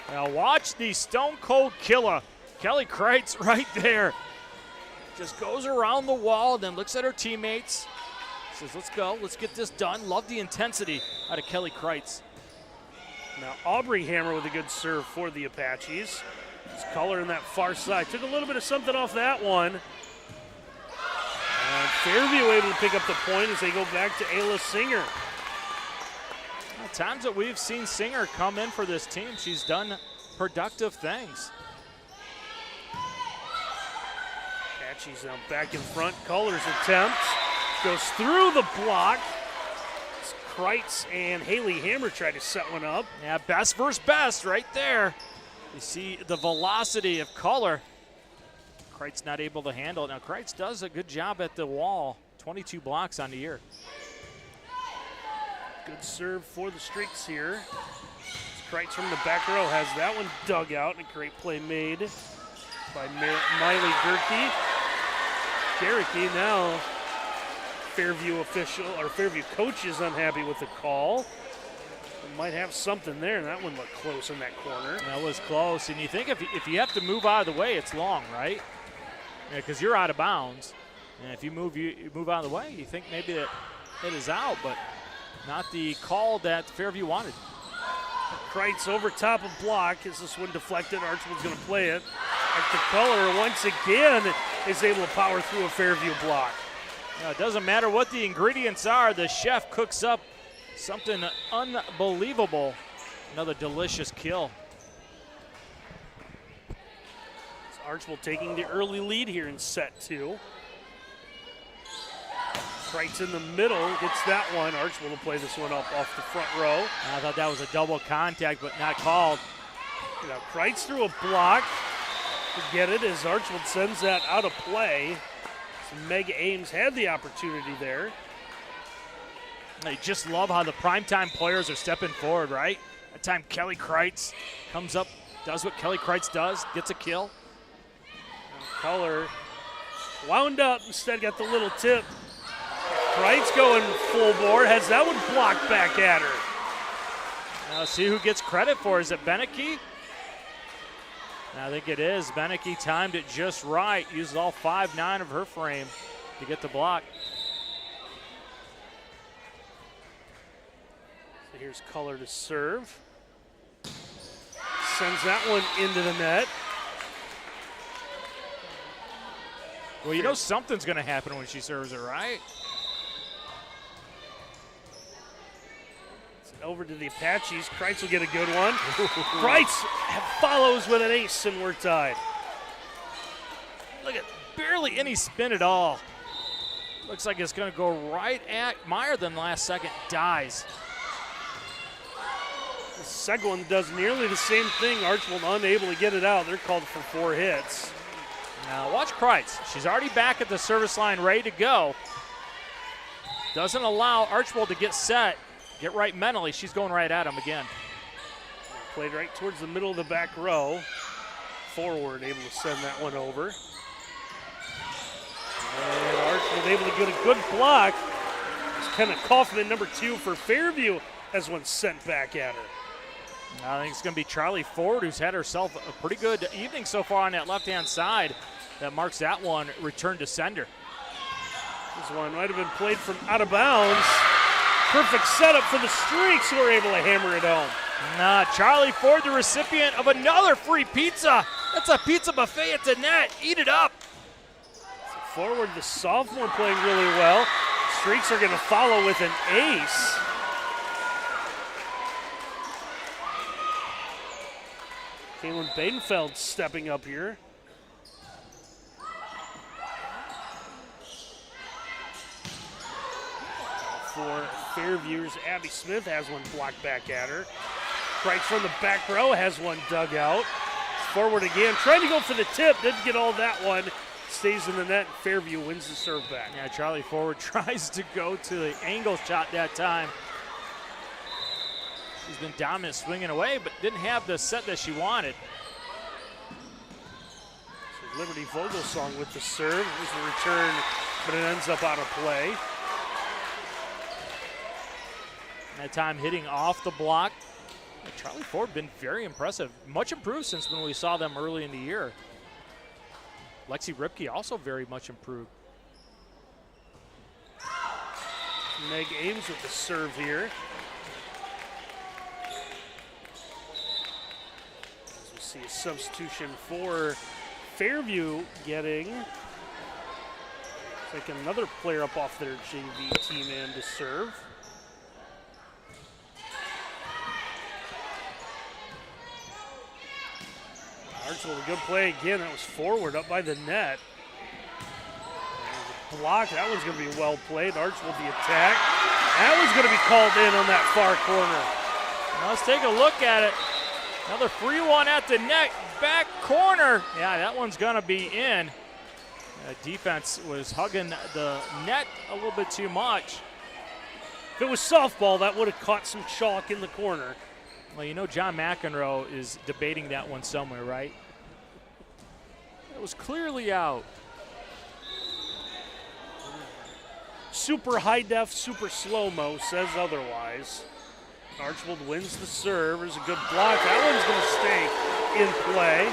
B: Now watch the stone cold killer. Kelly Kreitz right there. Just goes around the wall, then looks at her teammates. Says, let's go, let's get this done. Love the intensity out of Kelly Kreitz.
A: Now Aubrey Hammer with a good serve for the Apaches. It's Color in that far side. Took a little bit of something off that one. And Fairview able to pick up the point as they go back to Ayla Singer.
B: Times that we've seen Singer come in for this team, she's done productive things.
A: Apaches now back in front. Color's attempt goes through the block. Kreitz and Haley Hammer try to set one up.
B: Yeah, best versus best right there. You see the velocity of Color. Kreitz not able to handle it. Now Kreitz does a good job at the wall. 22 blocks on the year.
A: Good serve for the Streaks here. Kreitz from the back row has that one dug out, and a great play made by Miley Gerke. Gerke now Fairview coach is unhappy with the call. Might have something there, and that one looked close in that corner.
B: That was close, and you think if you have to move out of the way, it's long, right? Because you're out of bounds, and if you move out of the way, you think maybe it is out, but not the call that Fairview wanted.
A: Kreitz over top of block. Is this one deflected? Archbold's going to play it. At the Color once again is able to power through a Fairview block.
B: Now, it doesn't matter what the ingredients are. The chef cooks up something unbelievable. Another delicious kill.
A: It's Archbold taking the early lead here in set 2. Kreitz in the middle gets that one. Archbold will play this one up off the front row.
B: I thought that was a double contact, but not called.
A: Now Kreitz through a block to get it as Archbold sends that out of play. So Meg Ames had the opportunity there.
B: I just love how the primetime players are stepping forward, right? That time Kelly Kreitz comes up, does what Kelly Kreitz does, gets a kill.
A: Now Color wound up, instead got the little tip. Kreitz going full board, has that one blocked back at her.
B: Now see who gets credit for. Is it Beneke? I think it is. Beneke timed it just right, used all 5'9" of her frame to get the block.
A: So here's Color to serve. Sends that one into the net.
B: Well, you know something's going to happen when she serves it, right?
A: Over to the Apaches. Kreitz will get a good one. Kreitz follows with an ace, and we're tied.
B: Look at barely any spin at all. Looks like it's going to go right at Meyer, then the last second dies.
A: The second one does nearly the same thing. Archbold unable to get it out. They're called for 4 hits.
B: Now watch Kreitz. She's already back at the service line, ready to go. Doesn't allow Archbold to get set, get right mentally. She's going right at him again.
A: Played right towards the middle of the back row. Forward, able to send that one over. And Archbold able to get a good block. It's kind of Kaufman, number 2 for Fairview, as one sent back at her.
B: I think it's going to be Charlie Ford, who's had herself a pretty good evening so far on that left-hand side. That marks that one return to sender.
A: This one might have been played from out of bounds. Perfect setup for the Streaks, who were able to hammer it home.
B: Charlie Ford, the recipient of another free pizza. That's a pizza buffet at the net. Eat it up.
A: So forward, the sophomore playing really well. Streaks are going to follow with an ace. Kaylin Badenfeld stepping up here. For Fairview's Abby Smith has one blocked back at her. Kreitz from the back row has one dug out. Forward again, trying to go for the tip, didn't get all that one. Stays in the net, Fairview wins the serve back.
B: Yeah, Charlie Forward tries to go to the angle shot that time. She's been dominant swinging away, but didn't have the set that she wanted.
A: So Liberty Vogelsong with the serve. There's the return, but it ends up out of play.
B: That time hitting off the block. Charlie Ford been very impressive. Much improved since when we saw them early in the year. Lexi Ripke also very much improved.
A: Meg Ames with the serve here. As we see a substitution for Fairview getting, it's like another player up off their JV team in to serve. Archbold, a good play again. That was forward up by the net. And the block, that one's going to be well played. Archbold the attack. That one's going to be called in on that far corner.
B: Now let's take a look at it. Another free one at the net, back corner. Yeah, that one's going to be in. Defense was hugging the net a little bit too much.
A: If it was softball, that would have caught some chalk in the corner.
B: Well, you know John McEnroe is debating that one somewhere, right? It was clearly out.
A: Super high def, super slow-mo says otherwise. Archbold wins the serve. There's a good block. That one's going to stay in play.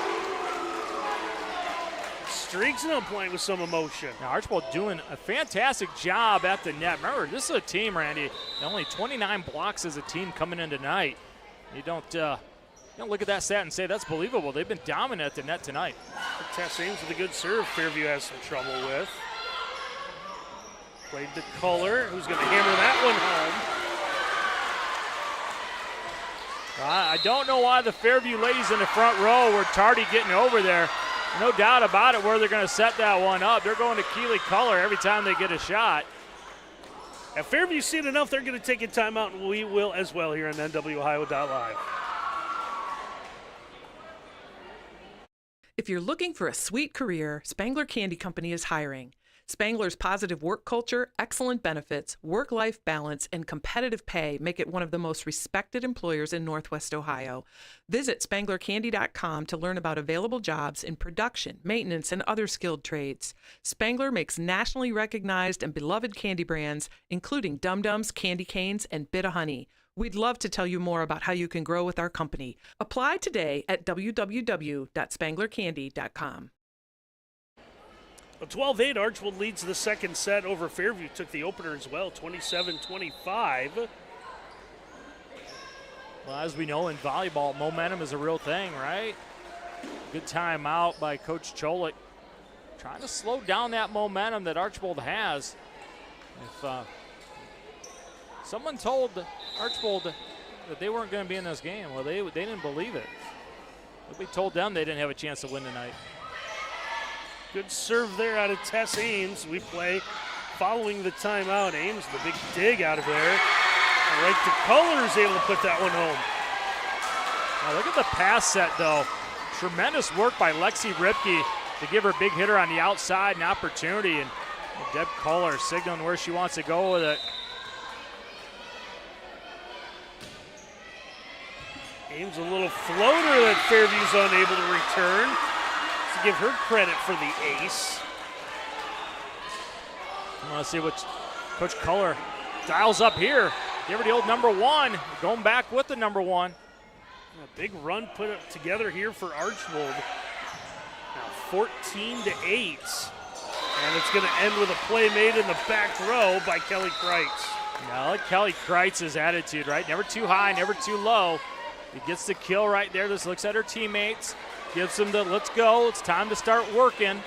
A: Streaks now playing with some emotion.
B: Now Archbold doing a fantastic job at the net. Remember, this is a team, Randy. Only 29 blocks as a team coming in tonight. You don't look at that stat and say that's believable. They've been dominant at the net tonight.
A: Tess Ames with a good serve. Fairview has some trouble with. Played to Culler, who's going to hammer that one home.
B: I don't know why the Fairview ladies in the front row were tardy getting over there. No doubt about it where they're going to set that one up. They're going to Keeley Culler every time they get a shot.
A: If Fairview's seen enough, they're going to take a timeout, and we will as well here on NWOhio.live.
D: If you're looking for a sweet career, Spangler Candy Company is hiring. Spangler's positive work culture, excellent benefits, work-life balance, and competitive pay make it one of the most respected employers in Northwest Ohio. Visit SpanglerCandy.com to learn about available jobs in production, maintenance, and other skilled trades. Spangler makes nationally recognized and beloved candy brands, including Dum Dums, Candy Canes, and Bit-O-Honey. We'd love to tell you more about how you can grow with our company. Apply today at www.spanglercandy.com.
A: A 12-8, Archbold leads the second set over Fairview. Took the opener as well, 27-25.
B: Well, as we know in volleyball, momentum is a real thing, right? Good timeout by Coach Cholik. Trying to slow down that momentum that Archbold has. If someone told Archbold that they weren't going to be in this game, well, they didn't believe it. We told them they didn't have a chance to win tonight.
A: Good serve there out of Tess Ames. We play following the timeout. Ames, the big dig out of there. And right to Color is able to put that one home.
B: Now look at the pass set, though. Tremendous work by Lexi Ripke to give her big hitter on the outside an opportunity. And Deb Kohler signaling where she wants to go with it.
A: Ames a little floater that Fairview's unable to return. To give her credit for the ace.
B: I want to see what Coach Kohler dials up here. Give her the old number one. Going back with the number one.
A: A big run put up together here for Archbold. Now 14-8. And it's going to end with a play made in the back row by Kelly Kreitz.
B: Now I like Kelly Kreitz's attitude, right? Never too high, never too low. He gets the kill right there. Just looks at her teammates. Gives them the let's go. It's time to start working.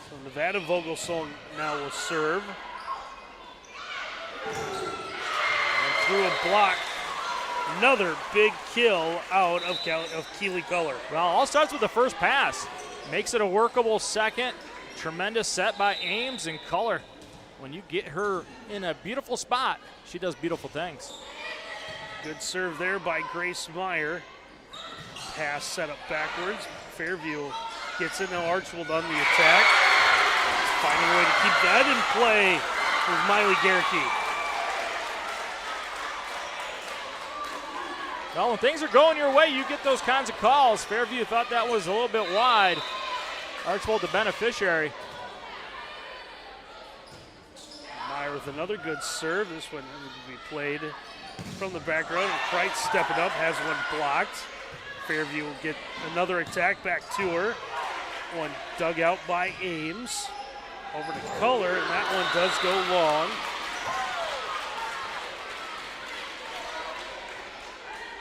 A: So Nevada Vogelsong now will serve. And through a block, another big kill out of Keeley Color.
B: Well, all starts with the first pass. Makes it a workable second. Tremendous set by Ames and Color. When you get her in a beautiful spot, she does beautiful things.
A: Good serve there by Grace Meyer. Pass set up backwards. Fairview gets it. Now Archbold on the attack. Finding a way to keep that in play with Miley Gerke.
B: Well, when things are going your way, you get those kinds of calls. Fairview thought that was a little bit wide. Archbold the beneficiary.
A: Meyer with another good serve. This one will be played from the back row. Kreitz stepping up, has one blocked. Fairview will get another attack back to her. One dug out by Ames. Over to Color, and that one does go long.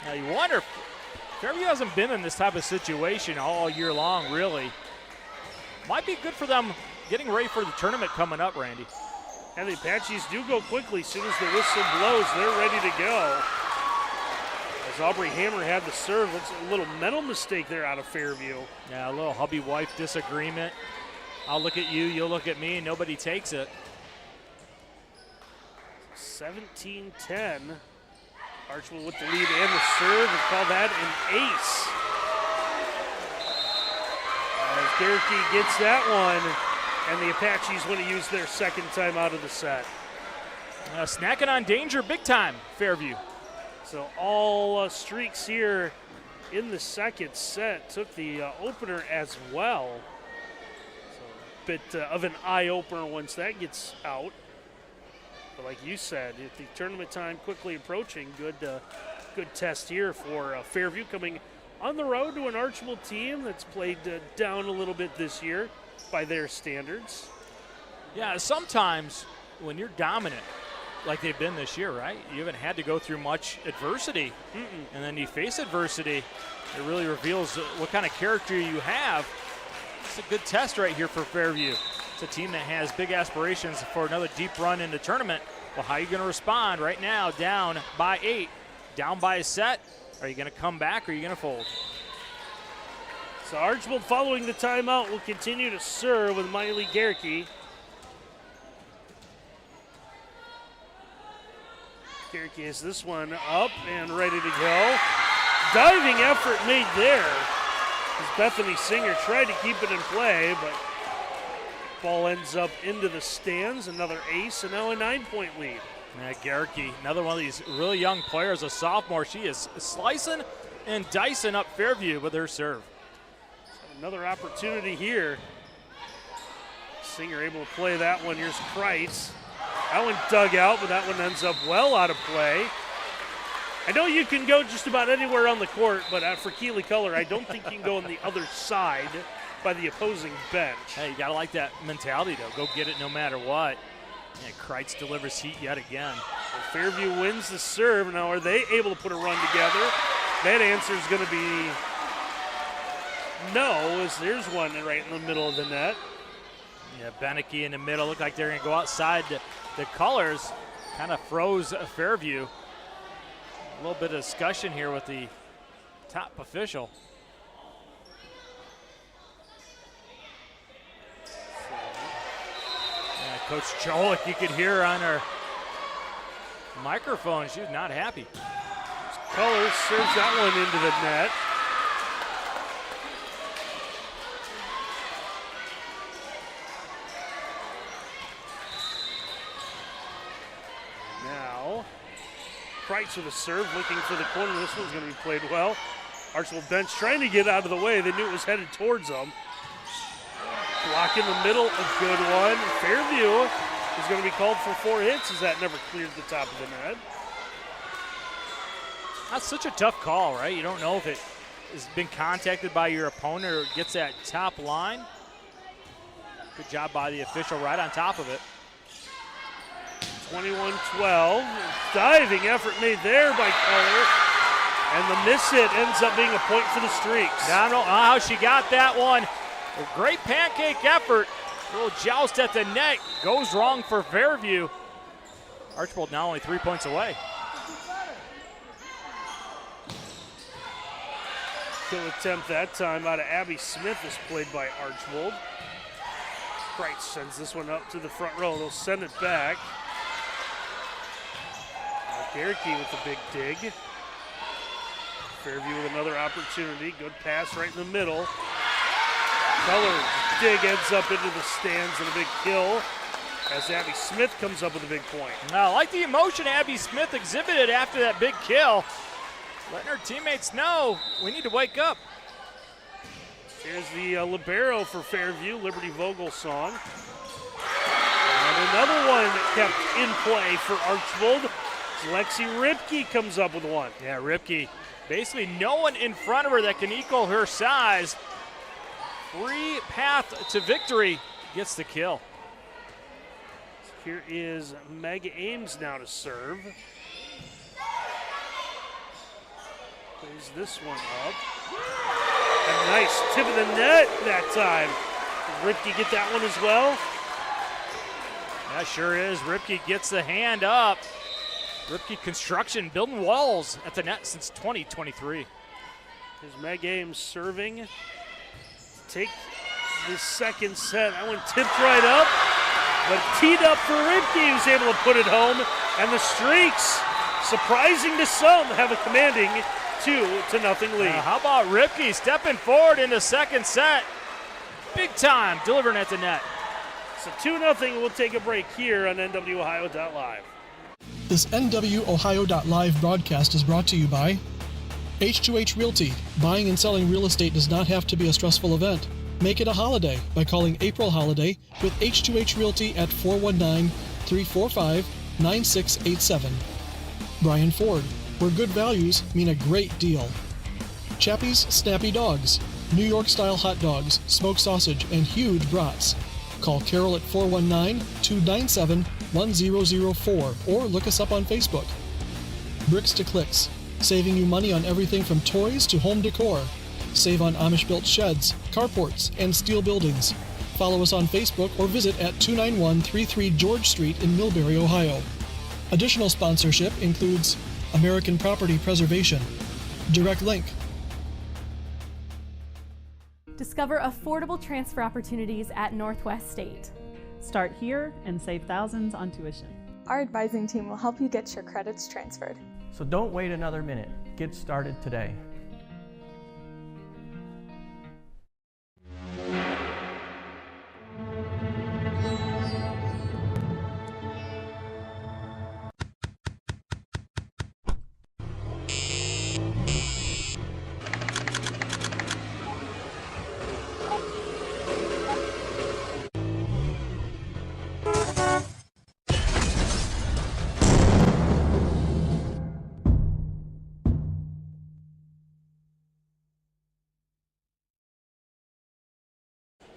B: Now you wonder, Fairview hasn't been in this type of situation all year long, really. Might be good for them getting ready for the tournament coming up, Randy.
A: And the Apaches do go quickly. As soon as the whistle blows, they're ready to go. As Aubrey Hammer had the serve, looks a little mental mistake there out of Fairview.
B: Yeah, a little hubby-wife disagreement. I'll look at you, you'll look at me, and nobody takes it.
A: 17-10. Archbold with the lead and the serve, and call that an ace. As Gerke gets that one, and the Apaches want to use their second time out of the set.
B: Snacking on danger big time, Fairview.
A: So all streaks here in the second set. Took the opener as well. So a bit of an eye-opener once that gets out. But like you said, at the tournament time quickly approaching, good test here for Fairview, coming on the road to an Archbold team that's played down a little bit this year by their standards.
B: Yeah, sometimes when you're dominant, like they've been this year, right? You haven't had to go through much adversity. And then you face adversity, it really reveals what kind of character you have. It's a good test right here for Fairview. It's a team that has big aspirations for another deep run in the tournament. Well, how are you going to respond right now, down by 8, down by a set? Are you going to come back or are you going to fold?
A: So Archbold, following the timeout, will continue to serve with Miley Gerke. Gerke has this one up and ready to go. Diving effort made there as Bethany Singer tried to keep it in play, but ball ends up into the stands. Another ace, and now a 9-point lead.
B: Yeah, Gerke, another one of these really young players, a sophomore. She is slicing and dicing up Fairview with her serve.
A: Another opportunity here. Singer able to play that one. Here's Kreitz. That one dug out, but that one ends up well out of play. I know you can go just about anywhere on the court, but for Keeley Color, I don't think you can go on the other side by the opposing bench.
B: Hey, you got to like that mentality, though. Go get it no matter what. And Kreitz delivers heat yet again.
A: Well, Fairview wins the serve. Now, are they able to put a run together? That answer is going to be no, as there's one right in the middle of the net.
B: Yeah, Beneke in the middle. Look like they're going to go outside the colors. Kind of froze Fairview. A little bit of discussion here with the top official. Coach Jolik, you could hear on her microphone, she was not happy.
A: Colors serves that one into the net. Now, Kreitz with a serve, looking for the corner. This one's going to be played well. Archbold bench trying to get out of the way. They knew it was headed towards them. Block in the middle, a good one. Fairview is going to be called for 4 hits as that never cleared the top of the net.
B: That's such a tough call, right? You don't know if it has been contacted by your opponent or gets that top line. Good job by the official right on top of it.
A: 21-12. Diving effort made there by Keller. And the miss hit ends up being a point for the Streaks.
B: I don't know how she got that one. A great pancake effort. A little joust at the net. Goes wrong for Fairview. Archbold now only 3 points away.
A: Kill attempt that time out of Abby Smith is played by Archbold. Kreitz sends this one up to the front row. They'll send it back. Garricky with the big dig. Fairview with another opportunity. Good pass right in the middle. Keller dig ends up into the stands and a big kill as Abby Smith comes up with a big point.
B: I like the emotion Abby Smith exhibited after that big kill. Letting her teammates know we need to wake up.
A: Here's the libero for Fairview, Liberty Vogelsong. And another one kept in play for Archbold. Lexi Ripke comes up with one.
B: Yeah, Ripke. Basically no one in front of her that can equal her size. Free path to victory, gets the kill.
A: Here is Meg Ames now to serve. Plays this one up. A nice tip of the net that time. Did Ripke get that one as well?
B: Yeah, sure is. Ripke gets the hand up. Ripke Construction building walls at the net since 2023.
A: Here's Meg Ames serving. Take the second set. That one tipped right up, but teed up for Ripke, who's able to put it home. And the Streaks, surprising to some, have a commanding 2-0 lead.
B: How about Ripke stepping forward in the second set? Big time, delivering at the net.
A: So 2-0, we'll take a break here on NWOhio.live.
C: This NWOhio.live broadcast is brought to you by H2H Realty. Buying and selling real estate does not have to be a stressful event. Make it a holiday by calling April Holiday with H2H Realty at 419-345-9687. Brian Ford, where good values mean a great deal. Chappie's Snappy Dogs, New York-style hot dogs, smoked sausage, and huge brats. Call Carol at 419-297-1004 or look us up on Facebook. Bricks to Clicks, saving you money on everything from toys to home decor. Save on Amish-built sheds, carports, and steel buildings. Follow us on Facebook or visit at 29133 George Street in Millbury, Ohio. Additional sponsorship includes American Property Preservation, Direct Link.
F: Discover affordable transfer opportunities at Northwest State.
G: Start here and save thousands on tuition.
H: Our advising team will help you get your credits transferred.
I: So don't wait another minute. Get started today.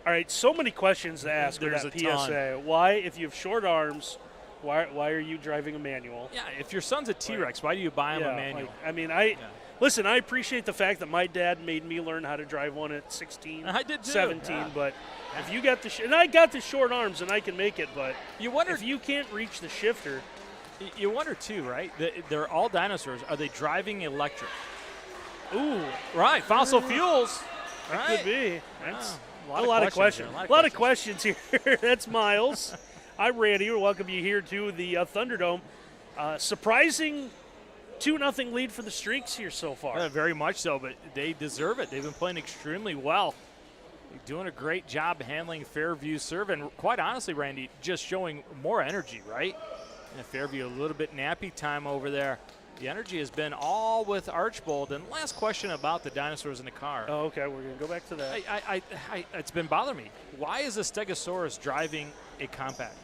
A: All right, so many questions to ask with that PSA. Why, if you have short arms, why are you driving a manual?
B: Yeah, if your son's a T-Rex, why do you buy him a manual?
A: Listen, I appreciate the fact that my dad made me learn how to drive one at 16,
B: I did too.
A: 17, but if you got and I got the short arms and I can make it, but
B: you wonder
A: if you can't reach the shifter.
B: You wonder too, right? They're all dinosaurs. Are they driving electric?
A: Ooh.
B: Right, fossil fuels.
A: That could be. That's
B: a
A: lot of questions. A lot of questions here. That's Miles. I'm Randy. We welcome you here to the Thunderdome. Surprising 2-0 lead for the Streaks here so far.
B: Yeah, very much so, but they deserve it. They've been playing extremely well. They're doing a great job handling Fairview's serve, and quite honestly, Randy, just showing more energy, right? And Fairview a little bit nappy time over there. The energy has been all with Archbold. And last question about the dinosaurs in the car.
A: Oh, okay, we're going to go back to that.
B: It's been bothering me. Why is the Stegosaurus driving a compact?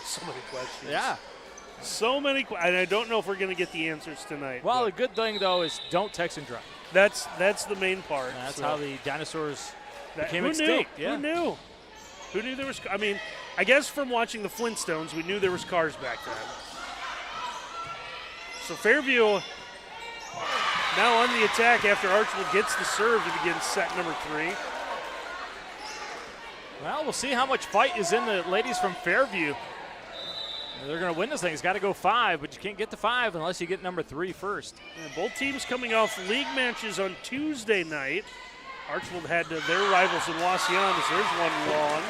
A: So many questions.
B: Yeah.
A: So many questions. And I don't know if we're going to get the answers tonight.
B: Well, the good thing, though, is don't text and drive.
A: That's the main part.
B: And that's how the dinosaurs became
A: who
B: extinct.
A: Knew?
B: Yeah.
A: Who knew? Who knew there was? I mean, I guess from watching the Flintstones, we knew there was cars back then. So Fairview now on the attack after Archbold gets the serve to begin set number 3.
B: Well, we'll see how much fight is in the ladies from Fairview. They're going to win this thing. It's got to go 5, but you can't get to 5 unless you get number 3 first.
A: And both teams coming off league matches on Tuesday night. Archbold had their rivals in Wassianas. There's one long.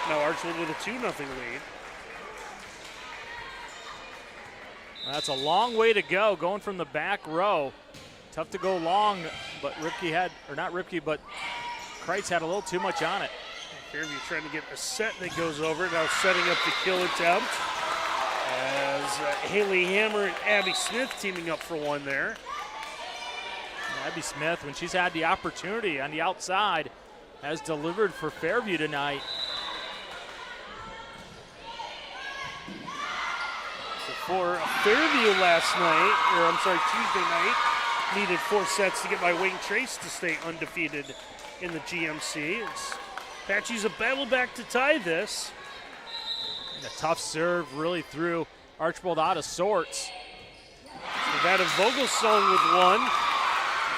A: Now Archbold with a 2-0 lead.
B: That's a long way to go, going from the back row. Tough to go long, but Kreitz had a little too much on it.
A: Fairview trying to get a set that goes over. Now setting up the kill attempt as Haley Hammer and Abby Smith teaming up for one there.
B: Abby Smith, when she's had the opportunity on the outside, has delivered for Fairview tonight.
A: For Fairview Tuesday night, needed 4 sets to get by Wayne Trace to stay undefeated in the GMC. Apache's a battle back to tie this.
B: And a tough serve really threw Archbold out of sorts.
A: Nevada Vogelsong with one.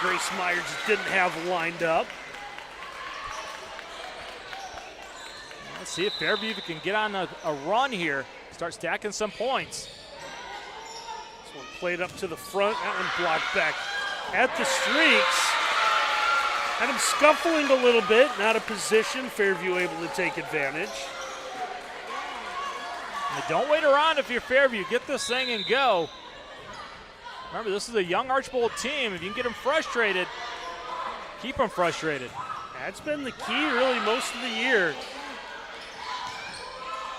A: Grace Myers didn't have lined up.
B: Let's see if Fairview can get on a run here, start stacking some points.
A: This one played up to the front. That one blocked back at the Streaks. Had him scuffling a little bit, not a position. Fairview able to take advantage.
B: And don't wait around if you're Fairview. Get this thing and go. Remember, this is a young Archbold team. If you can get them frustrated, keep them frustrated.
A: That's been the key really most of the year.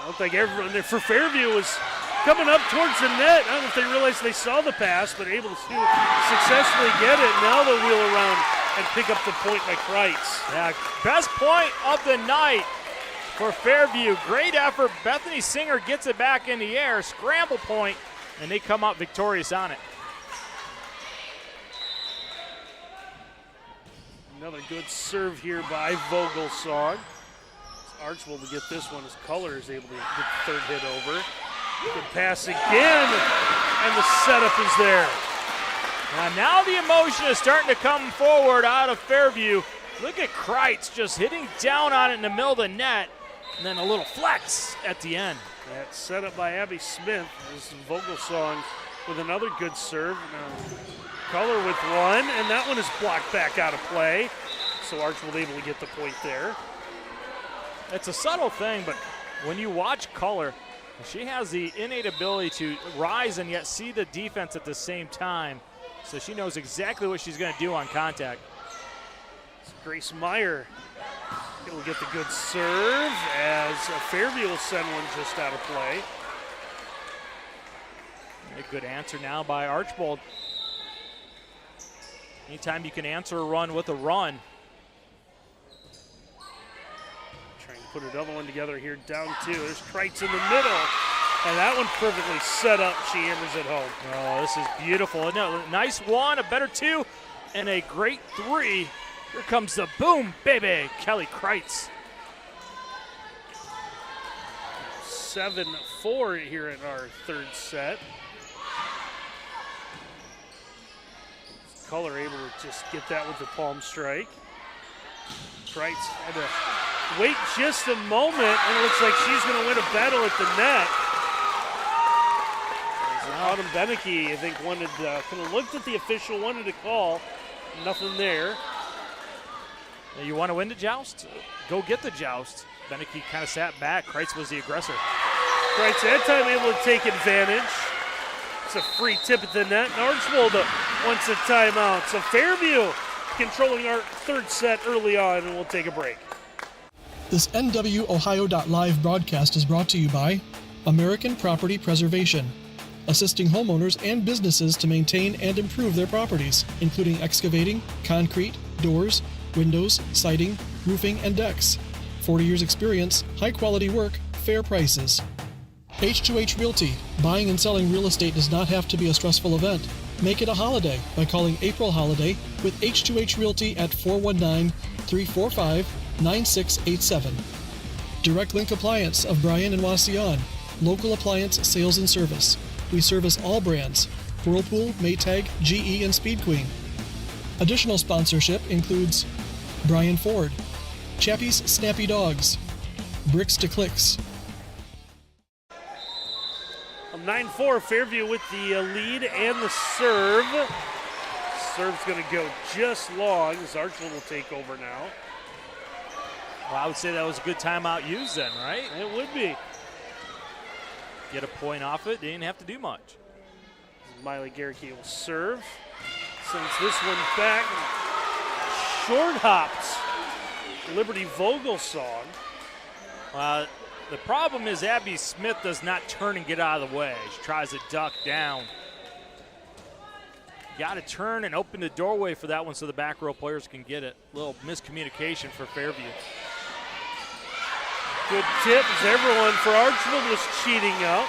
A: I don't think everyone there for Fairview was coming up towards the net. I don't know if they realized they saw the pass, but able to successfully get it. Now they'll wheel around and pick up the point by Kreitz.
B: Yeah, best point of the night for Fairview. Great effort. Bethany Singer gets it back in the air. Scramble point, and they come out victorious on it.
A: Another good serve here by Vogelsong. Archbold to get this one as Color is able to get the third hit over. Good pass again, and the setup is there.
B: Now the emotion is starting to come forward out of Fairview. Look at Kreitz just hitting down on it in the middle of the net, and then a little flex at the end.
A: That set up by Abby Smith. This is Vogelsong with another good serve. Now Color with one, and that one is blocked back out of play. So Archbold able to get the point there.
B: It's a subtle thing, but when you watch Color, she has the innate ability to rise and yet see the defense at the same time. So she knows exactly what she's going to do on contact.
A: Grace Meyer will get the good serve as Fairview will send one just out of play.
B: A good answer now by Archbold. Anytime you can answer a run with a run.
A: Trying to put another one together here, down 2. There's Kreitz in the middle. And that one perfectly set up. She hammers it home.
B: Oh, this is beautiful. No, nice 1, a better 2, and a great 3. Here comes the boom, baby, Kelly Kreitz.
A: 7-4 here in our third set. Color able to just get that with the palm strike. Kreitz had to wait just a moment, and it looks like she's going to win a battle at the net. Autumn Beneke, I think, kind of looked at the official, wanted to call. Nothing there.
B: You want to win the joust? Go get the joust. Beneke kind of sat back. Kreitz was the aggressor.
A: Kreitz that time able to take advantage. It's a free tip at the net. And Archbold wants a timeout. So Fairview controlling our third set early on, and we'll take a break.
C: This NWOhio.live broadcast is brought to you by American Property Preservation, assisting homeowners and businesses to maintain and improve their properties, including excavating, concrete, doors, windows, siding, roofing, and decks. 40 years experience, high-quality work, fair prices. H2H Realty. Buying and selling real estate does not have to be a stressful event. Make it a holiday by calling April Holiday with H2H Realty at 419-345-9687. Direct Link Appliance of Bryan and Wasion. Local appliance sales and service. We service all brands: Whirlpool, Maytag, GE, and Speed Queen. Additional sponsorship includes Brian Ford, Chappie's Snappy Dogs, Bricks to Clicks.
A: 9-4, Fairview with the lead and the serve. Serve's going to go just long as Archbold will take over now.
B: Well, I would say that was a good timeout used then, right?
A: It would be.
B: Get a point off it. They didn't have to do much.
A: Miley Garricky will serve. Sends this one back. Short hopped. Liberty Vogel song.
B: The problem is Abby Smith does not turn and get out of the way. She tries to duck down. Got to turn and open the doorway for that one so the back row players can get it. Little miscommunication for Fairview.
A: Good tip as everyone for Archbold was cheating out.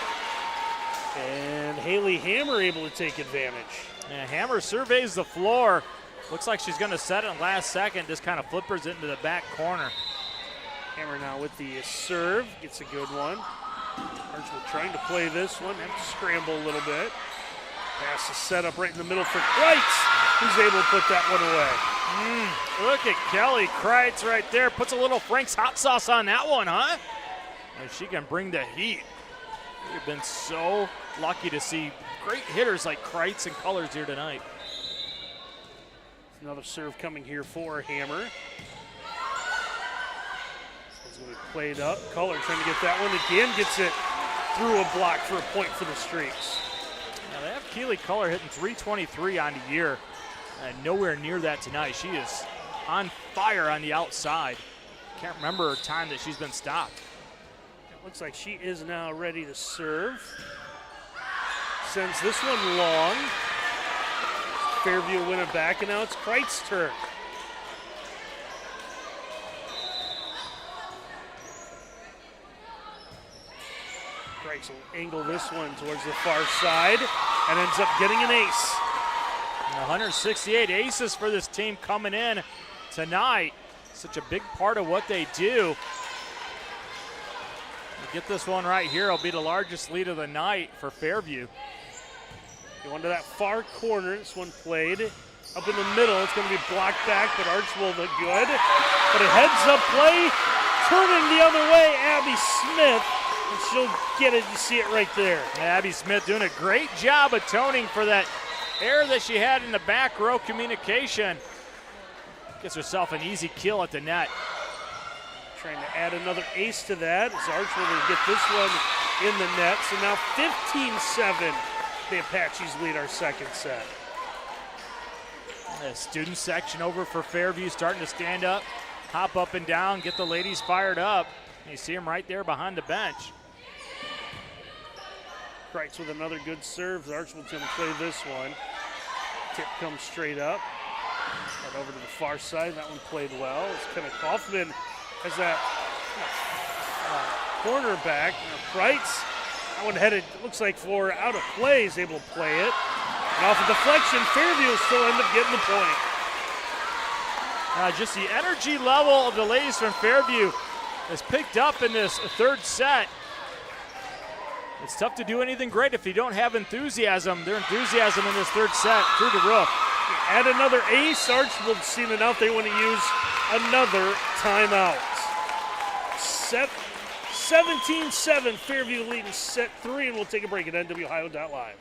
A: And Haley Hammer able to take advantage.
B: Yeah, Hammer surveys the floor. Looks like she's going to set it last second. Just kind of flippers it into the back corner.
A: Hammer now with the serve. Gets a good one. Archbold trying to play this one. Have to scramble a little bit. Pass is set up right in the middle for Kreitz, who's able to put that one away.
B: Look at Kelly Kreitz right there. Puts a little Frank's hot sauce on that one, huh? And she can bring the heat. We've been so lucky to see great hitters like Kreitz and Colors here tonight.
A: Another serve coming here for Hammer. This one's going to be played up. Color trying to get that one again. Gets it through a block for a point for the Streaks.
B: Now they have Keely Color hitting .323 on the year. And nowhere near that tonight. She is on fire on the outside. Can't remember her time that she's been stopped.
A: It looks like she is now ready to serve. Sends this one long. Fairview win it back, and now it's Kreitz's turn. Kreitz will angle this one towards the far side and ends up getting an ace.
B: 168 aces for this team coming in tonight. Such a big part of what they do. Get this one right here. It'll be the largest lead of the night for Fairview.
A: Go into that far corner. This one played up in the middle. It's going to be blocked back, but Archbold look good. But a heads-up play, turning the other way, Abby Smith, and she'll get it. You see it right there.
B: Abby Smith doing a great job atoning for that error that she had in the back row communication. Gets herself an easy kill at the net.
A: Trying to add another ace to that as Archbold will get this one in the net. So now 15-7. The Apaches lead our second set.
B: The student section over for Fairview starting to stand up, hop up and down, get the ladies fired up. You see them right there behind the bench.
A: Kreitz with another good serve. Archbold's going to play this one. Tip comes straight up. Right over to the far side. That one played well. It's kind of Kaufman has that cornerback. Kreitz, that one headed, looks like for out of play, is able to play it. And off a deflection, Fairview will still end up getting the point.
B: Just the energy level of the ladies from Fairview is picked up in this third set. It's tough to do anything great if you don't have enthusiasm. Their enthusiasm in this third set through the roof.
A: Add another ace. Archbold's seen enough. They want to use another timeout. 17-7, Fairview leading set 3, and we'll take a break at NWOhio.live.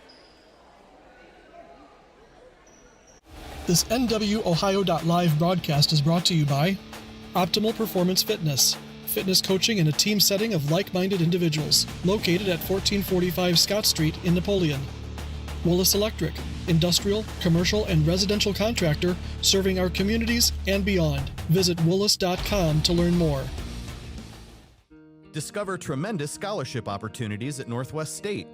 C: This NWOhio.live broadcast is brought to you by Optimal Performance Fitness, fitness coaching in a team setting of like-minded individuals, located at 1445 Scott Street in Napoleon. Willis Electric, industrial, commercial, and residential contractor serving our communities and beyond. Visit willis.com to learn more.
E: Discover tremendous scholarship opportunities at Northwest State.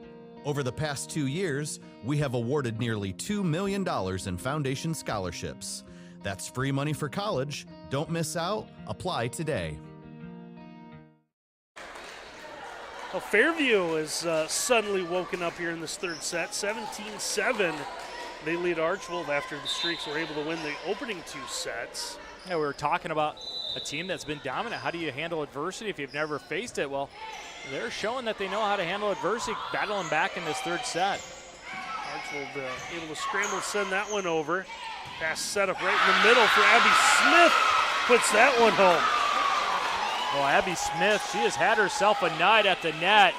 E: Over the past 2 years, we have awarded nearly $2 million in foundation scholarships. That's free money for college. Don't miss out. Apply today.
A: Well, Fairview has suddenly woken up here in this third set. 17-7. They lead Archbold after the Streaks were able to win the opening 2 sets.
B: Yeah, we were talking about a team that's been dominant. How do you handle adversity if you've never faced it? Well, they're showing that they know how to handle adversity, battling back in this third set.
A: Archbold able to scramble, send that one over. Pass set up right in the middle for Abby Smith. Puts that one home.
B: Well, Abby Smith, she has had herself a night at the net.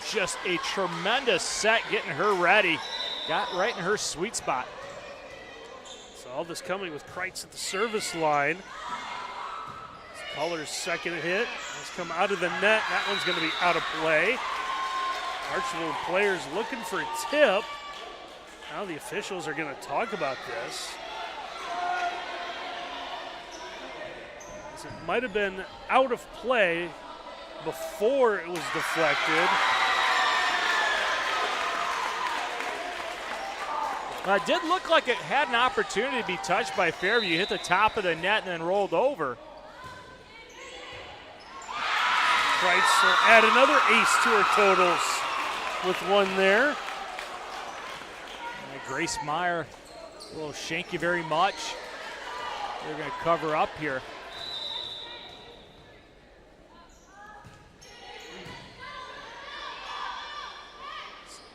B: Just a tremendous set getting her ready. Got right in her sweet spot.
A: So all this coming with Kreitz at the service line. Culler's second hit has come out of the net. That one's going to be out of play. Archbold players looking for a tip. Now the officials are going to talk about this. It might have been out of play before it was deflected.
B: It did look like it had an opportunity to be touched by Fairview. Hit the top of the net and then rolled over.
A: Kreitz will add another ace to her totals with one there.
B: And Grace Meyer, a little shanky very much. They're going to cover up here.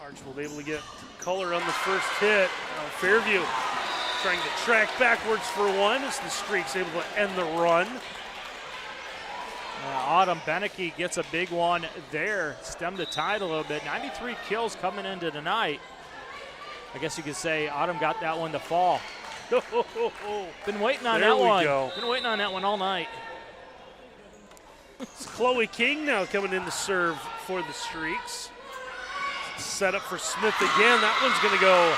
A: Archbold able to get Culler on the first hit. Now Fairview trying to track backwards for one as the Streaks able to end the run.
B: Autumn Beneke gets a big one there, stemmed the tide a little bit. 93 kills coming into tonight. I guess you could say Autumn got that one to fall. Been waiting on that one. Been waiting on that one all night.
A: It's Chloe King now coming in to serve for the Streaks. Set up for Smith again. That one's going to go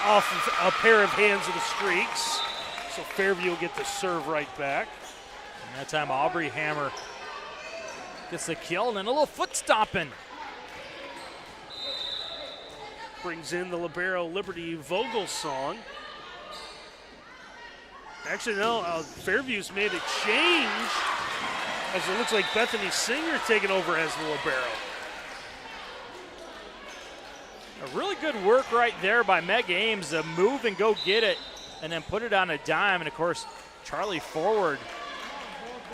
A: off of a pair of hands of the Streaks. So Fairview will get the serve right back.
B: And that time Aubrey Hammer gets the kill and then a little foot stomping.
A: Brings in the libero Liberty Vogel song. Actually, no, Fairview's made a change as it looks like Bethany Singer taking over as the libero.
B: A really good work right there by Meg Ames to move and go get it and then put it on a dime. And, of course, Charlie Forward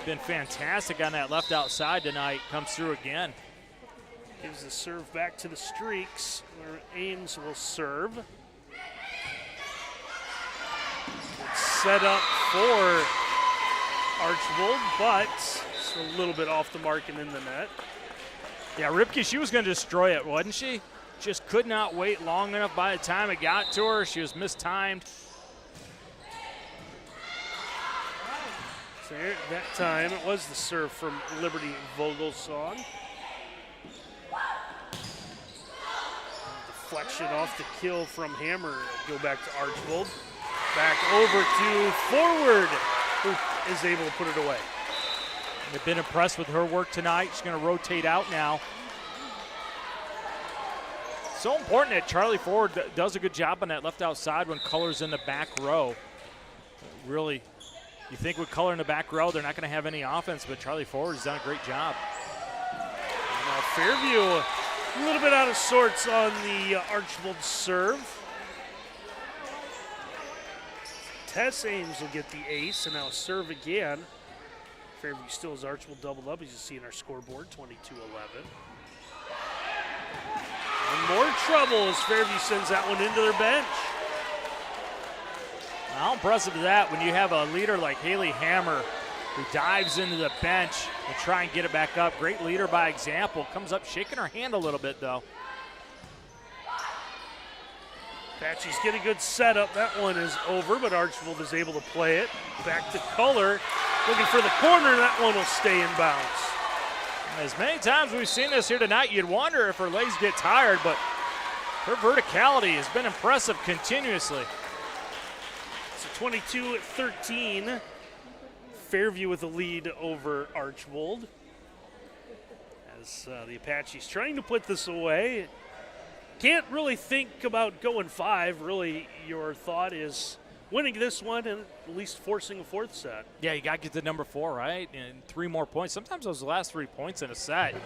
B: been fantastic on that left outside tonight. Comes through again.
A: Gives the serve back to the Streaks, where Ames will serve. It's set up for Archbold, but it's a little bit off the mark and in the net.
B: Yeah, Ripke, she was going to destroy it, wasn't she? Just could not wait long enough. By the time it got to her, she was mistimed.
A: So here, that time it was the serve from Liberty Vogel's song. Deflection off the kill from Hammer. Go back to Archbold. Back over to Forward, who is able to put it away.
B: They've been impressed with her work tonight. She's going to rotate out now. So important that Charlie Forward does a good job on that left outside when Culler's in the back row. Really, you think with Culler in the back row, they're not going to have any offense, but Charlie Forward has done a great job.
A: Now Fairview a little bit out of sorts on the Archbold serve. Tess Ames will get the ace, and now serve again. Fairview still has Archbold doubled up, as you see in our scoreboard, 22-11. And more trouble as Fairview sends that one into their bench.
B: How impressive is that when you have a leader like Haley Hammer who dives into the bench and try and get it back up. Great leader by example. Comes up shaking her hand a little bit, though.
A: Apaches get a good setup. That one is over, but Archbold is able to play it. Back to Color, looking for the corner, and that one will stay in bounds.
B: As many times we've seen this here tonight, you'd wonder if her legs get tired, but her verticality has been impressive continuously.
A: So 22-13. Fairview with the lead over Archbold. As the Apaches trying to put this away. Can't really think about going 5. Really, your thought is winning this one and at least forcing a 4th set.
B: Yeah, you got to get to number 4, right? And 3 more points. Sometimes those last 3 points in a set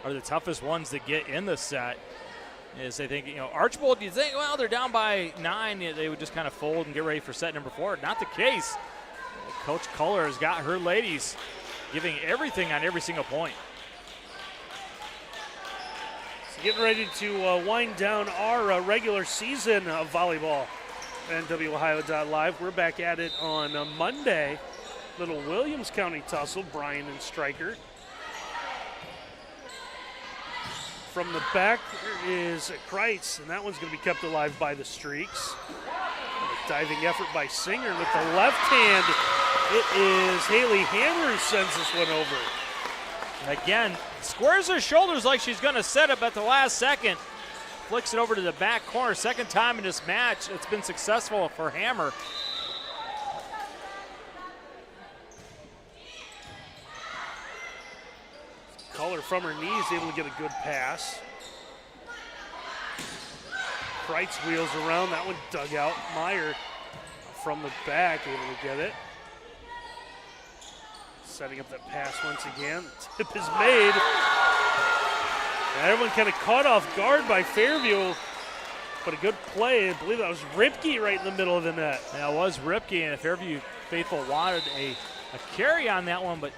B: are the toughest ones to get in the set. Is they think, Archbold, you think, well, they're down by 9. They would just kind of fold and get ready for set number 4. Not the case. Coach Culler has got her ladies giving everything on every single point.
A: Getting ready to wind down our regular season of volleyball. NWOhio.live. We're back at it on Monday. Little Williams County tussle, Bryan and Stryker. From the back is Kreitz, and that one's going to be kept alive by the Streaks. A diving effort by Singer with the left hand. It is Haley Hammer who sends this one over.
B: Again, squares her shoulders like she's going to set up at the last second. Flicks it over to the back corner. Second time in this match it's been successful for Hammer.
A: Color from her knees, able to get a good pass. Kreitz wheels around. That one dug out. Meyer from the back, able to get it. Setting up that pass once again. Tip is made. And everyone kind of caught off guard by Fairview, but a good play. I believe that was Ripke right in the middle of the net.
B: Yeah, it was Ripke, and Fairview faithful wanted a carry on that one, but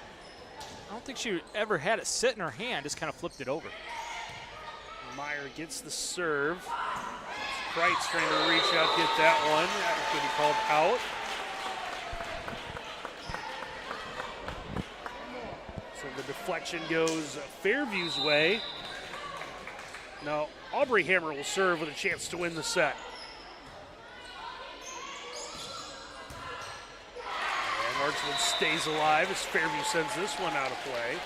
B: I don't think she ever had it sit in her hand, just kind of flipped it over.
A: Meyer gets the serve. Kreitz trying to reach out, get that one. That could be called out. So the deflection goes Fairview's way. Now, Aubrey Hammer will serve with a chance to win the set. And Archbold stays alive as Fairview sends this one out of play.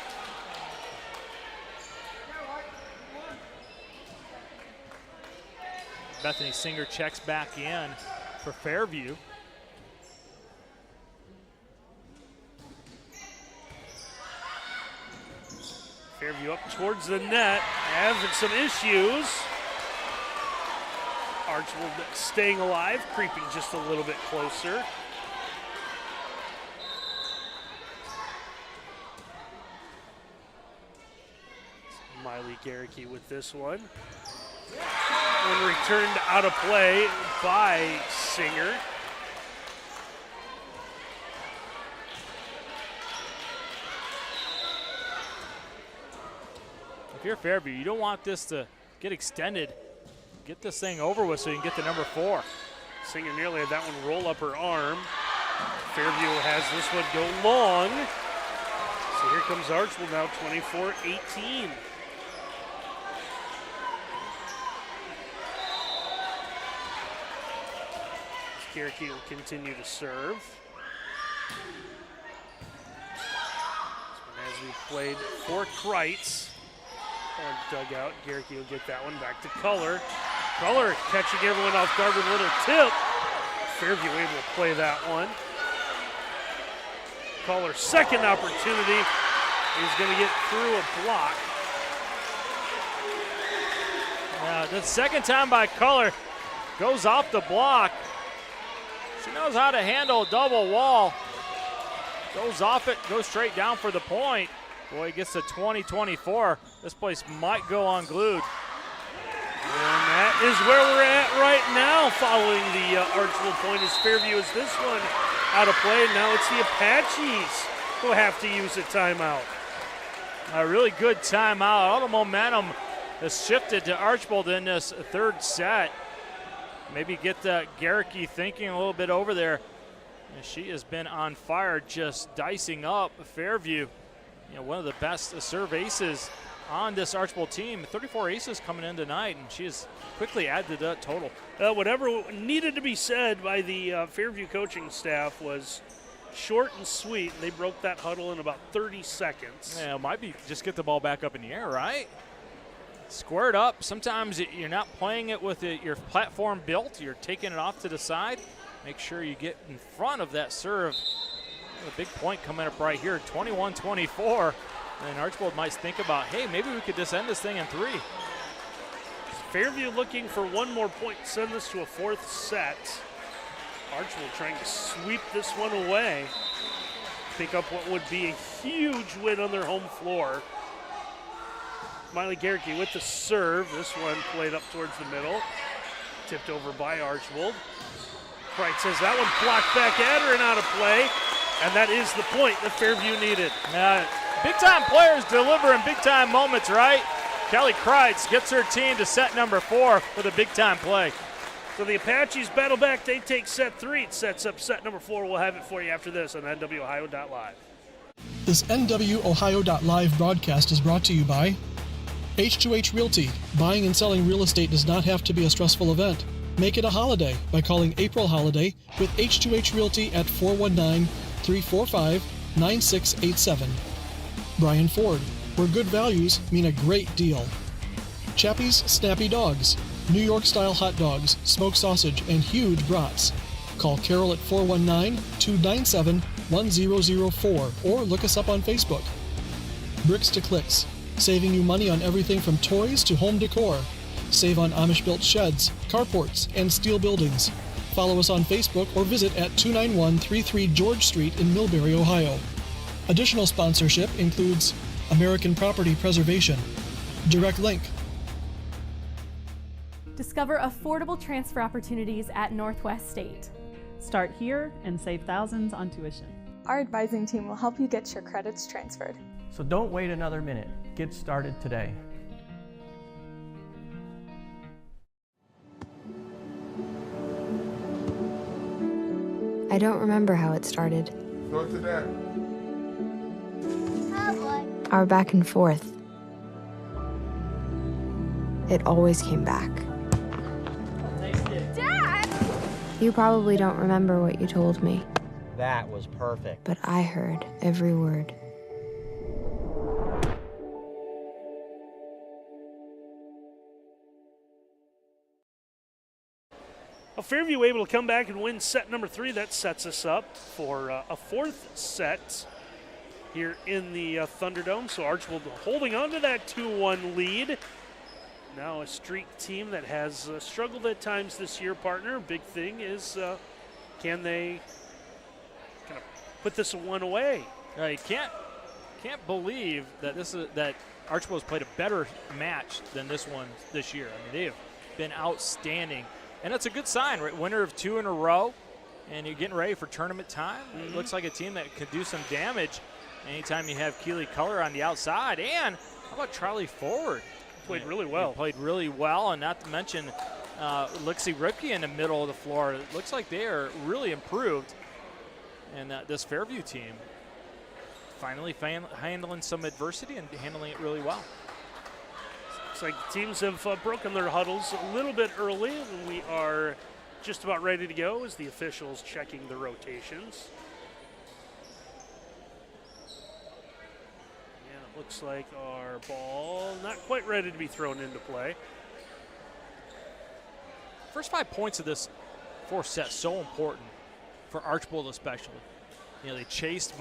B: Bethany Singer checks back in for Fairview.
A: Fairview up towards the net, having some issues. Archbold staying alive, creeping just a little bit closer. Miley Garricky with this one. One returned out of play by Singer.
B: If you're Fairview, you don't want this to get extended. Get this thing over with so you can get to number 4.
A: Singer nearly had that one roll up her arm. Fairview has this one go long. So here comes Archbold now, 24-18. Garricky will continue to serve. As we played for Kreitz. Dug out. Garricky will get that one back to Color. Color catching everyone off guard with a little tip. Fairview able to play that one. Color's second opportunity is going to get through a block.
B: The second time by Color goes off the block. She knows how to handle a double wall. Goes off it, goes straight down for the point. Boy, he gets to 20-24. This place might go unglued.
A: And that is where we're at right now following the Archbold point as Fairview is this one out of play. Now it's the Apaches who have to use a timeout.
B: A really good timeout. All the momentum has shifted to Archbold in this third set. Maybe get Garricky thinking a little bit over there. And she has been on fire, just dicing up Fairview. One of the best serve aces on this Archbold team. 34 aces coming in tonight, and she has quickly added to that total.
A: Whatever needed to be said by the Fairview coaching staff was short and sweet. They broke that huddle in about 30 seconds.
B: Yeah, it might be just get the ball back up in the air, right? Square it up. Sometimes you're not playing it with your platform built. You're taking it off to the side. Make sure you get in front of that serve. A big point coming up right here, 21-24. And Archbold might think about, hey, maybe we could just end this thing in 3.
A: Fairview looking for one more point, send this to a 4th set. Archbold trying to sweep this one away. Pick up what would be a huge win on their home floor. Miley Garricky with the serve. This one played up towards the middle. Tipped over by Archbold. Wright says that one blocked back at her and out of play. And that is the point that Fairview needed.
B: Big-time players deliver in big-time moments, right? Kelly Kreitz gets her team to set number 4 with a big-time play.
A: So the Apaches battle back. They take set 3. It sets up set number 4. We'll have it for you after this on NWOhio.live.
C: This NWOhio.live broadcast is brought to you by H2H Realty. Buying and selling real estate does not have to be a stressful event. Make it a holiday by calling April Holiday with H2H Realty at 419-345-9687. Brian Ford, where good values mean a great deal. Chappie's Snappy Dogs, New York-style hot dogs, smoked sausage, and huge brats. Call Carol at 419-297-1004 or look us up on Facebook. Bricks to Clicks, saving you money on everything from toys to home decor. Save on Amish-built sheds, carports, and steel buildings. Follow us on Facebook or visit at 29133 George Street in Millbury, Ohio. Additional sponsorship includes American Property Preservation, Direct Link.
F: Discover affordable transfer opportunities at Northwest State.
G: Start here and save thousands on tuition.
H: Our advising team will help you get your credits transferred.
I: So don't wait another minute. Get started today.
J: I don't remember how it started.
K: Go to that.
J: Our back and forth. It always came back.
L: Dad!
J: You probably don't remember what you told me.
M: That was perfect.
J: But I heard every word.
A: Well, Fairview able to come back and win set number 3. That sets us up for a 4th set here in the Thunderdome. So Archbold holding on to that 2-1 lead. Now a streak team that has struggled at times this year, partner. Big thing is can they kind of put this one away?
B: You can't believe that that Archbold's played a better match than this one this year. I mean, they have been outstanding. And that's a good sign, right? Winner of 2 in a row, and you're getting ready for tournament time. It looks like a team that could do some damage anytime you have Keely Culler on the outside. And how about Charlie Ford?
A: Played really well.
B: Played really well, and not to mention Lixie Ripke in the middle of the floor. It looks like they are really improved. And this Fairview team finally handling some adversity and handling it really well.
A: Looks like the teams have broken their huddles a little bit early, and we are just about ready to go as the officials checking the rotations. And it looks like our ball not quite ready to be thrown into play.
B: First 5 points of this 4th set so important for Archbold especially. You know, they chased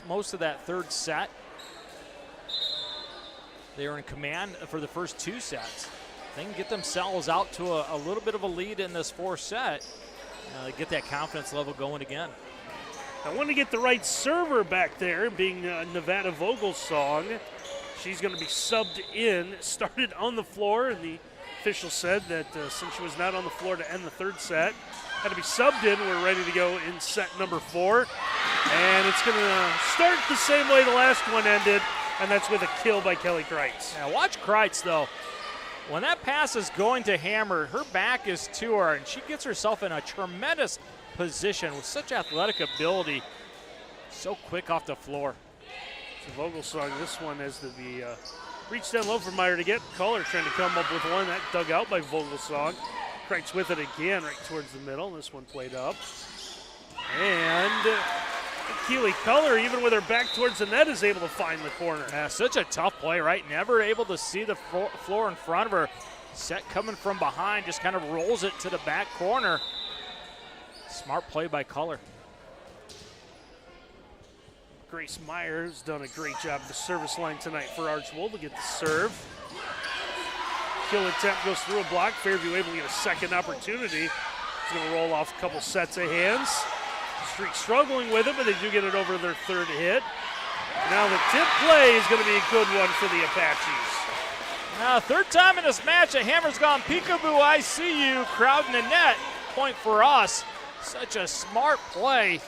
B: most of that 3rd set. They were in command for the first 2 sets. They can get themselves out to a little bit of a lead in this 4th set. Get that confidence level going again.
A: I want to get the right server back there, being Nevada Vogelsong. She's going to be subbed in, started on the floor, and the official said that since she was not on the floor to end the 3rd set, had to be subbed in. We're ready to go in set number 4. And it's going to start the same way the last one ended, and that's with a kill by Kelly Kreitz.
B: Now watch Kreitz, though. When that pass is going to Hammer, her back is to her, and she gets herself in a tremendous position with such athletic ability. So quick off the floor.
A: So Vogelsong, this one has to be Reached down low for Meyer to get. Kohler trying to come up with one. That dug out by Vogelsong. Kreitz with it again right towards the middle. This one played up. And Keely Kohler, even with her back towards the net, is able to find the corner.
B: Yeah, such a tough play, right? Never able to see the floor in front of her. Set coming from behind, just kind of rolls it to the back corner. Smart play by Kohler.
A: Grace Meyer has done a great job at the service line tonight for Archbold to get the serve. Kill attempt goes through a block. Fairview able to get a second opportunity. It's going to roll off a couple sets of hands. Streak struggling with it, but they do get it over their third hit. Now the tip play is going to be a good one for the Apaches.
B: Now, third time in this match, a hammer's gone peekaboo, I see you, crowd in the net. Point for us. Such a smart play.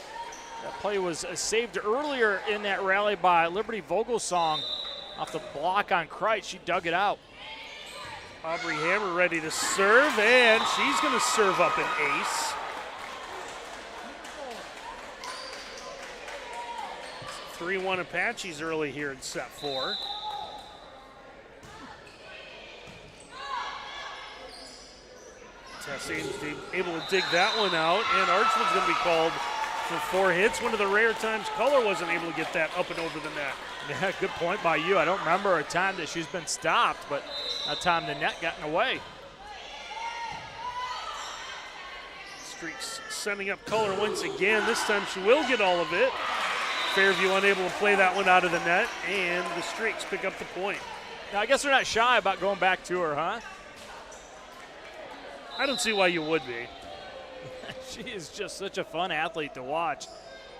B: That play was saved earlier in that rally by Liberty Vogelsong. Off the block on Kreitz, she dug it out.
A: Aubrey Hammer ready to serve, and she's going to serve up an ace. 3-1 Apaches early here in set 4. Tess Ames able to dig that one out, and Archbold's going to be called for 4 hits. One of the rare times Kohler wasn't able to get that up and over the net.
B: Yeah, good point by you. I don't remember a time that she's been stopped, but that time the net got in the way.
A: Streaks sending up Kohler once again. This time she will get all of it. Fairview unable to play that one out of the net, and the Streaks pick up the point.
B: Now, I guess they're not shy about going back to her, huh?
A: I don't see why you would be.
B: She is just such a fun athlete to watch.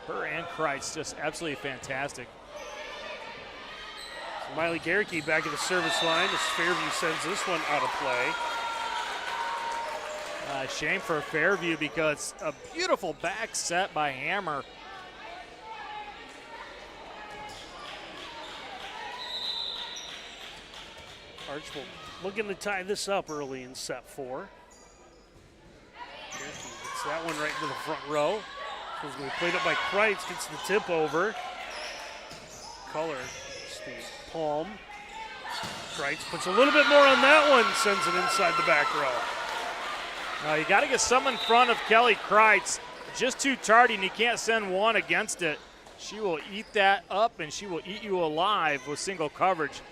B: Her and Kreitz just absolutely fantastic.
A: So Miley Garricky back at the service line as Fairview sends this one out of play.
B: Shame for Fairview because a beautiful back set by Hammer.
A: Archbold looking to tie this up early in set 4. Gets that one right into the front row. It's going to be played up by Kreitz, gets the tip over. Kohler, the palm. Kreitz puts a little bit more on that one, sends it inside the back row.
B: Now you got to get some in front of Kelly Kreitz. Just too tardy, and you can't send one against it. She will eat that up, and she will eat you alive with single coverage.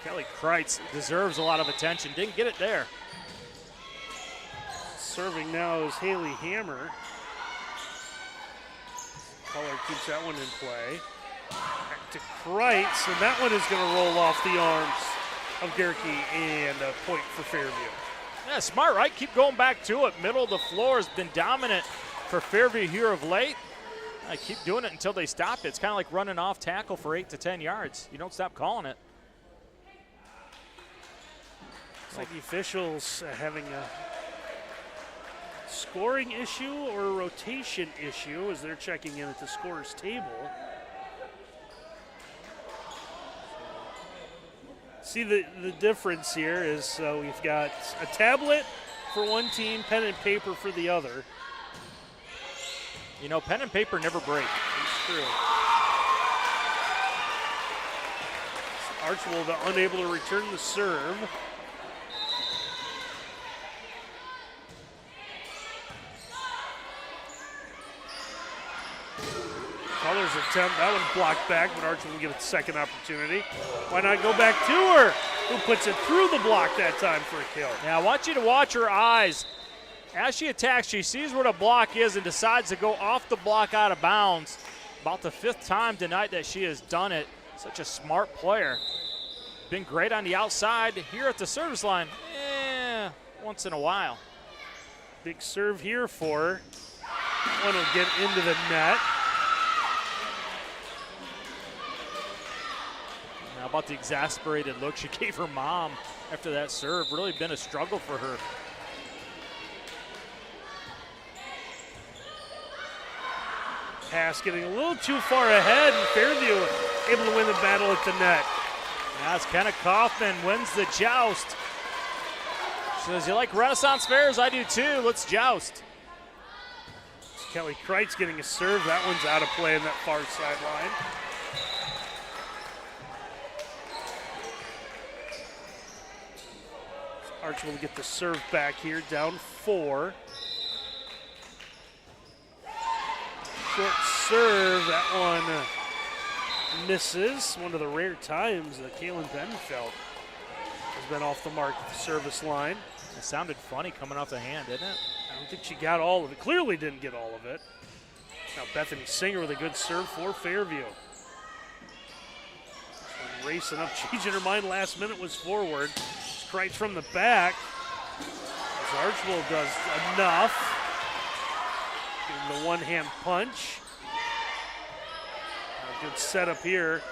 B: Kelly Kreitz deserves a lot of attention. Didn't get it there.
A: Serving now is Haley Hammer. Kohler keeps that one in play. Back to Kreitz, and that one is going to roll off the arms of Gerke, and a point for Fairview.
B: Yeah, smart, right? Keep going back to it. Middle of the floor has been dominant for Fairview here of late. Keep doing it until they stop it. It's kind of like running off tackle for 8 to 10 yards. You don't stop calling it.
A: Looks like the officials having a scoring issue or a rotation issue as they're checking in at the scorer's table. See, the difference here is we've got a tablet for one team, pen and paper for the other.
B: You know, pen and paper never break.
A: It's true. Archbold unable to return the serve. Kohler's attempt, that one blocked back, but Archbold will get a second opportunity. Why not go back to her? Who puts it through the block that time for a kill?
B: Now I want you to watch her eyes. As she attacks, she sees where the block is and decides to go off the block out of bounds. About the 5th time tonight that she has done it. Such a smart player. Been great on the outside. Here at the service line, once in a while.
A: Big serve here for her. One will get into the net.
B: How about the exasperated look she gave her mom after that serve? Really been a struggle for her.
A: Pass getting a little too far ahead, and Fairview able to win the battle at the net.
B: Now it's Kenna Kaufman wins the joust. She says, you like Renaissance fairs? I do too. Let's joust.
A: Kelly Kreitz getting a serve. That one's out of play in that far sideline. Archbold will get the serve back here, down 4. Short serve, that one misses. One of the rare times that Kaylin Benfeld has been off the mark at the service line.
B: It sounded funny coming off the hand, didn't it?
A: I don't think she got all of it. Clearly didn't get all of it. Now Bethany Singer with a good serve for Fairview. Racing up, changing her mind last minute, was forward. Kreitz from the back. As Archbold does enough. Getting the one-hand punch. A good setup here.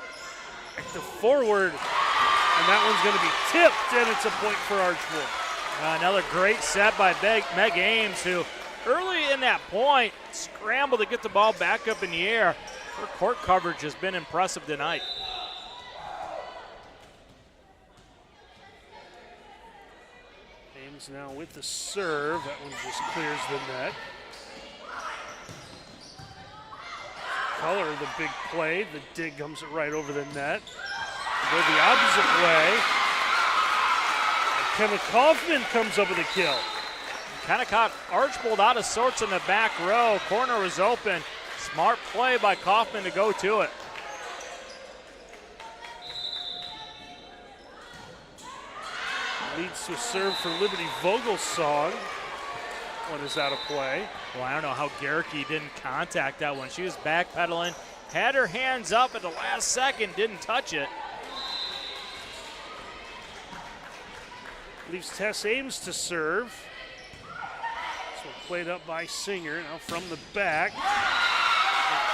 A: Back to forward. And that one's going to be tipped, and it's a point for Archbold.
B: Another great set by Meg Ames, who early in that point scrambled to get the ball back up in the air. Her court coverage has been impressive tonight.
A: Ames now with the serve. That one just clears the net. Color the big play. The dig comes right over the net. Go the opposite way. Kenna Kaufman comes up with a kill.
B: Kind of caught Archbold out of sorts in the back row. Corner was open. Smart play by Kaufman to go to it.
A: Leads to a serve for Liberty Vogelsong. One is out of play.
B: Well, I don't know how Gerke didn't contact that one. She was backpedaling, had her hands up at the last second, didn't touch it.
A: Leaves Tess Ames to serve. This one played up by Singer. Now from the back.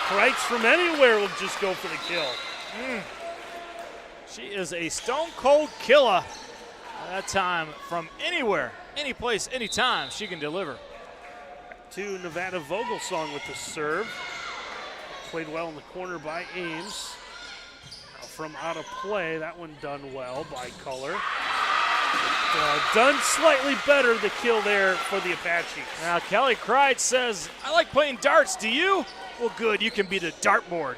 A: Kreitz from anywhere will just go for the kill.
B: She is a stone cold killer. That time from anywhere, any place, anytime, she can deliver.
A: To Nevada Vogelsong with the serve. Played well in the corner by Ames. Now from out of play, that one done well by Color. Done slightly better, the kill there for the Apaches.
B: Now Kelly Kreitz says, I like playing darts, do you? Well good, you can be the dartboard.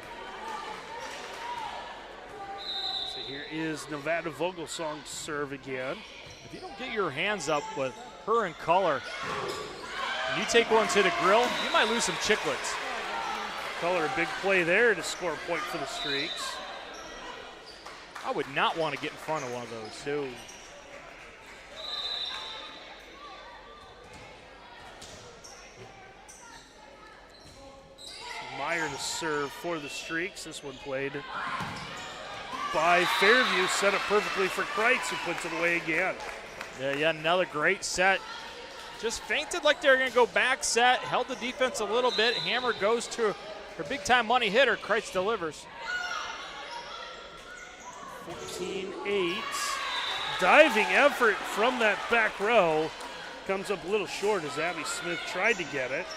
A: So here is Nevada Vogelsong's serve again.
B: If you don't get your hands up with her and Color, and you take one to the grill, you might lose some chicklets.
A: Color, a big play there to score a point for the Streaks.
B: I would not want to get in front of one of those.
A: No. Meyer to serve for the Streaks. This one played by Fairview, set up perfectly for Kreitz, who puts it away again.
B: Yeah, another great set. Just feinted like they're going to go back set, held the defense a little bit. Hammer goes to her big-time money hitter. Kreitz delivers.
A: 14-8. Diving effort from that back row. Comes up a little short as Abby Smith tried to get it.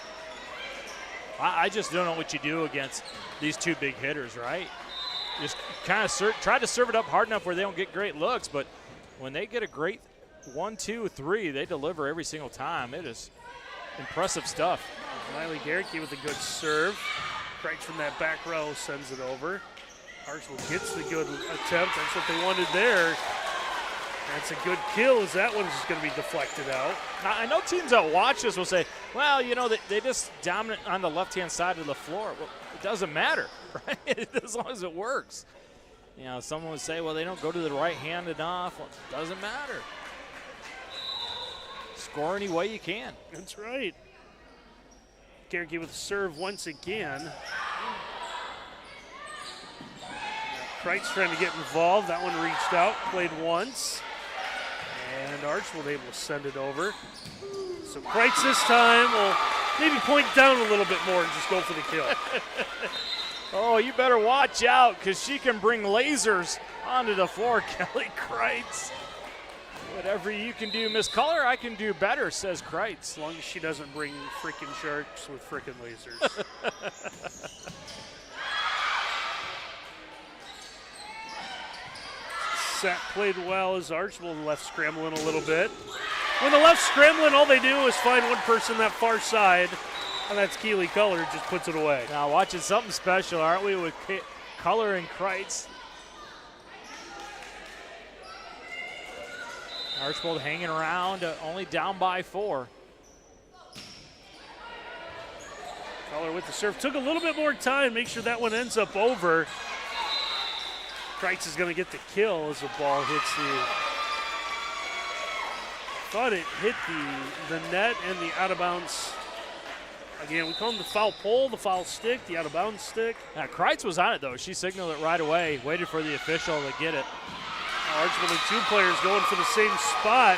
B: I just don't know what you do against these two big hitters, right? Just kind of try to serve it up hard enough where they don't get great looks, but when they get a great 1, 2, 3, they deliver every single time. It is impressive stuff.
A: Miley Gerke with a good serve. Kreitz from that back row sends it over. Archbold gets the good attempt. That's what they wanted there. That's a good kill as that one's just going to be deflected out.
B: Now, I know teams that watch this will say, well, you know, they just dominant on the left-hand side of the floor. Well, it doesn't matter, right? As long as it works. You know, someone would say, well, they don't go to the right hand enough. Well, it doesn't matter. Score any way you can.
A: That's right. Gerke with a serve once again. Kreitz trying to get involved. That one reached out, played once. And Archbold able to send it over. So Kreitz this time will maybe point down a little bit more and just go for the kill.
B: Oh, you better watch out because she can bring lasers onto the floor, Kelly Kreitz. Whatever you can do, Miss Color, I can do better, says Kreitz.
A: As long as she doesn't bring freaking sharks with freaking lasers. Set played well as Archbold left scrambling a little bit. When the left scrambling, all they do is find one person that far side, and that's Keely Color, just puts it away.
B: Now watching something special, aren't we, with Color and Kreitz? Archbold hanging around, only down by 4.
A: Collar with the serve. Took a little bit more time. Make sure that one ends up over. Kreitz is going to get the kill as the ball hits the. Thought it hit the net and the out of bounds. Again, we call them the foul pole, the foul stick, the out of bounds stick.
B: Yeah, Kreitz was on it though. She signaled it right away, waited for the official to get it.
A: Archbold and 2 players going for the same spot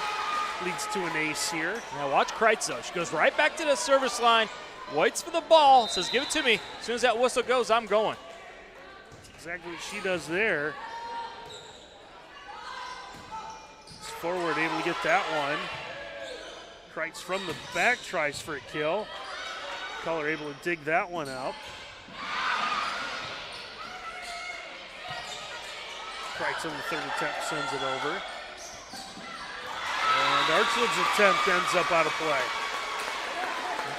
A: leads to an ace here.
B: Now watch Kreitz though. She goes right back to the service line, waits for the ball, says give it to me. As soon as that whistle goes, I'm going.
A: That's exactly what she does there. Forward able to get that one. Kreitz from the back tries for a kill. Collar able to dig that one out. Kreitz on the third attempt sends it over. And Archbold's attempt ends up out of play.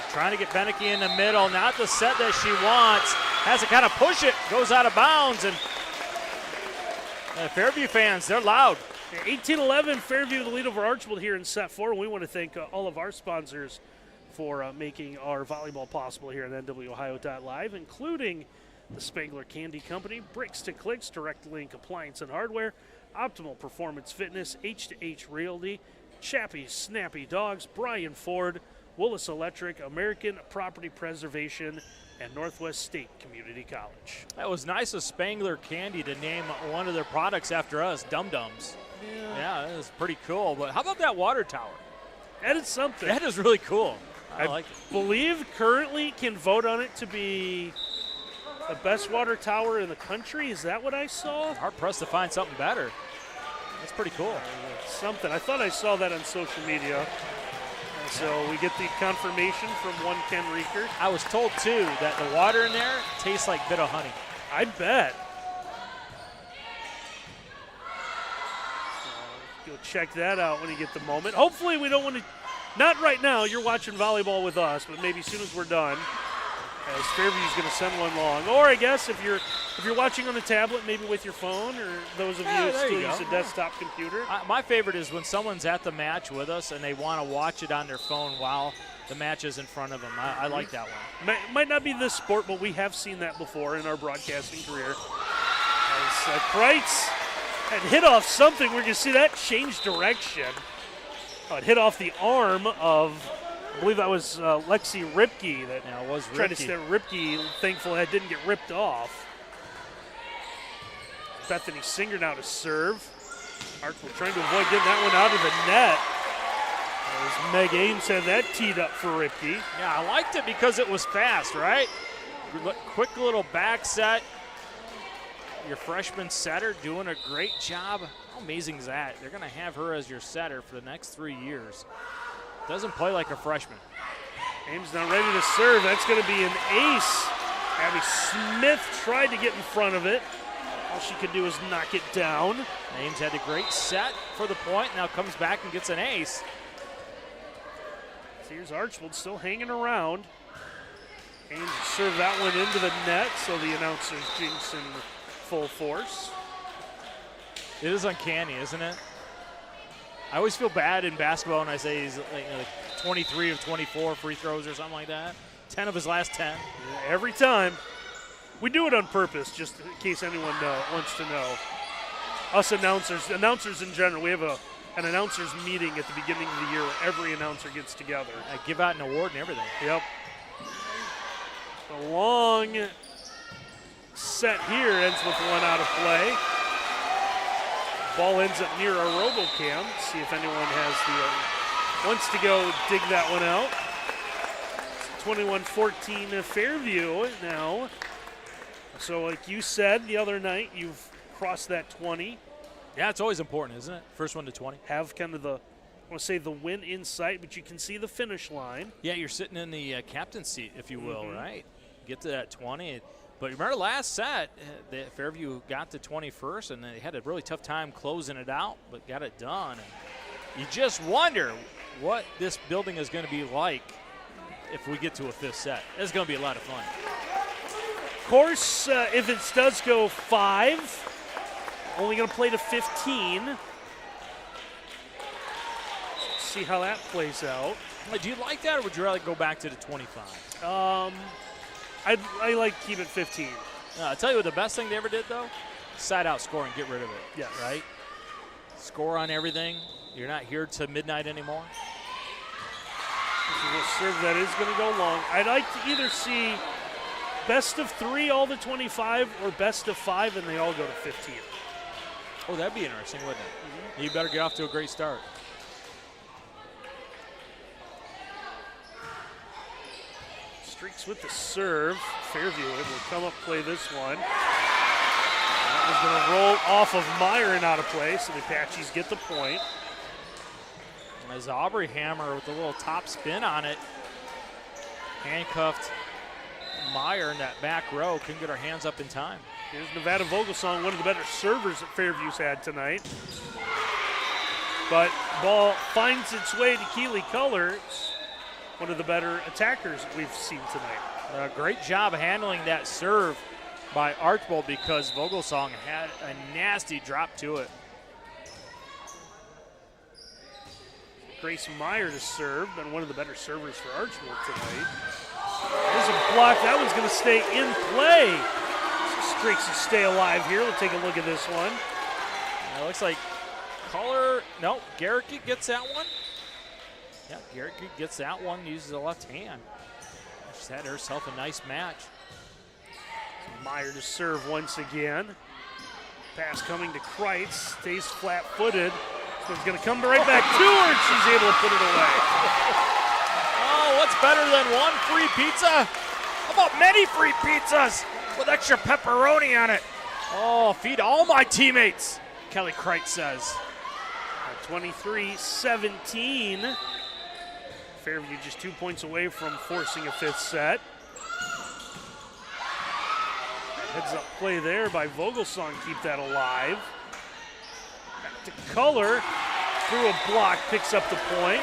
B: Trying to get Beneke in the middle, not the set that she wants. Has to kind of push it, goes out of bounds, and Fairview fans, they're loud.
A: 18-11, Fairview the lead over Archbold here in set 4. We want to thank all of our sponsors for making our volleyball possible here at NWOhio.live, including the Spangler Candy Company, Bricks to Clicks, Direct Link Appliance and Hardware, Optimal Performance Fitness, H2H Realty, Chappie's Snappy Dogs, Brian Ford, Willis Electric, American Property Preservation, and Northwest State Community College.
B: That was nice of Spangler Candy to name one of their products after us, Dum Dums. Yeah, that was pretty cool. But how about that water tower?
A: That is something.
B: That is really cool. I like it.
A: Believe currently can vote on it to be the best water tower in the country. Is that what I saw?
B: Hard pressed to find something better. That's pretty cool.
A: Something. I thought I saw that on social media. So we get the confirmation from one Ken Rieker.
B: I was told, too, that the water in there tastes like bit of honey.
A: I bet. Go check that out when you get the moment. Hopefully we don't want to, not right now, you're watching volleyball with us, but maybe as soon as we're done, as Fairview's going to send one long. Or I guess if you're watching on a tablet, maybe with your phone, or those of you who still use a desktop computer.
B: My favorite is when someone's at the match with us and they want to watch it on their phone while the match is in front of them. I like that one.
A: Might not be this sport, but we have seen that before in our broadcasting career. As Kreitz had hit off something, we're going to see that change direction. It hit off the arm of, I believe that was Lexi Ripke that tried to step. Ripke, thankfully, that didn't get ripped off. Bethany Singer now to serve. Archbold trying to avoid getting that one out of the net. As Meg Ames had that teed up for Ripke.
B: Yeah, I liked it because it was fast, right? Quick little back set. Your freshman setter doing a great job. How amazing is that? They're going to have her as your setter for the next 3 years. Doesn't play like a freshman.
A: Ames now ready to serve. That's going to be an ace. Abby Smith tried to get in front of it. All she could do is knock it down.
B: Ames had a great set for the point. Now comes back and gets an ace.
A: So here's Archbold still hanging around. Ames served that one into the net, so the announcer's jinx in full force.
B: It is uncanny, isn't it? I always feel bad in basketball when I say he's like 23 of 24 free throws or something like that. 10 of his last 10.
A: Yeah, every time. We do it on purpose, just in case anyone wants to know. Us announcers in general, we have an announcers meeting at the beginning of the year where every announcer gets together.
B: I give out an award and everything.
A: Yep. A long set here ends with one out of play. Ball ends up near our RoboCam. See if anyone has wants to go dig that one out. 21-14 Fairview now. So like you said the other night, you've crossed that 20.
B: Yeah, it's always important, isn't it? First one to 20.
A: Have kind of the, I want to say the win in sight, but you can see the finish line.
B: Yeah, you're sitting in the captain's seat, if you will, right? Get to that 20. But remember last set, Fairview got to 21st, and they had a really tough time closing it out, but got it done. And you just wonder what this building is going to be like if we get to a fifth set. It's going to be a lot of fun.
A: Of course, if it does go 5, only going to play to 15. see how that plays out.
B: Do you like that, or would you rather go back to the 25?
A: I like to keep it 15.
B: I'll tell you what the best thing they ever did, though, side out scoring, get rid of it.
A: Yeah.
B: Right? Score on everything. You're not here to midnight anymore.
A: This is a serve that is going to go long. I'd like to either see best of 3 all the 25 or best of 5 and they all go to 15.
B: Oh, that'd be interesting, wouldn't it? Mm-hmm. You better get off to a great start.
A: Streaks with the serve. Fairview able to come up, play this one. That was going to roll off of Meyer and out of play, so the Apaches get the point.
B: As Aubrey Hammer with a little top spin on it, handcuffed Meyer in that back row, couldn't get her hands up in time.
A: Here's Nevada Vogelsong, one of the better servers that Fairview's had tonight. But ball finds its way to Keeley Colors, one of the better attackers we've seen tonight.
B: Great job handling that serve by Archbold because Vogelsong had a nasty drop to it.
A: Grace Meyer to serve, been one of the better servers for Archbold tonight. There's a block, that one's going to stay in play. Streaks to stay alive here. We'll take a look at this one.
B: It looks like Garrick gets that one. Yeah, Garrick gets that one, uses the left hand. She's had herself a nice match.
A: Meyer to serve once again. Pass coming to Kreitz, stays flat-footed. This one's going to come right back to her, and she's able to put it away.
B: Oh, what's better than one free pizza? How about many free pizzas with extra pepperoni on it? Oh, feed all my teammates, Kelly Kreitz says.
A: 23-17. Fairview just 2 points away from forcing a fifth set. Heads up play there by Vogelsong, keep that alive. Back to Color, through a block, picks up the point.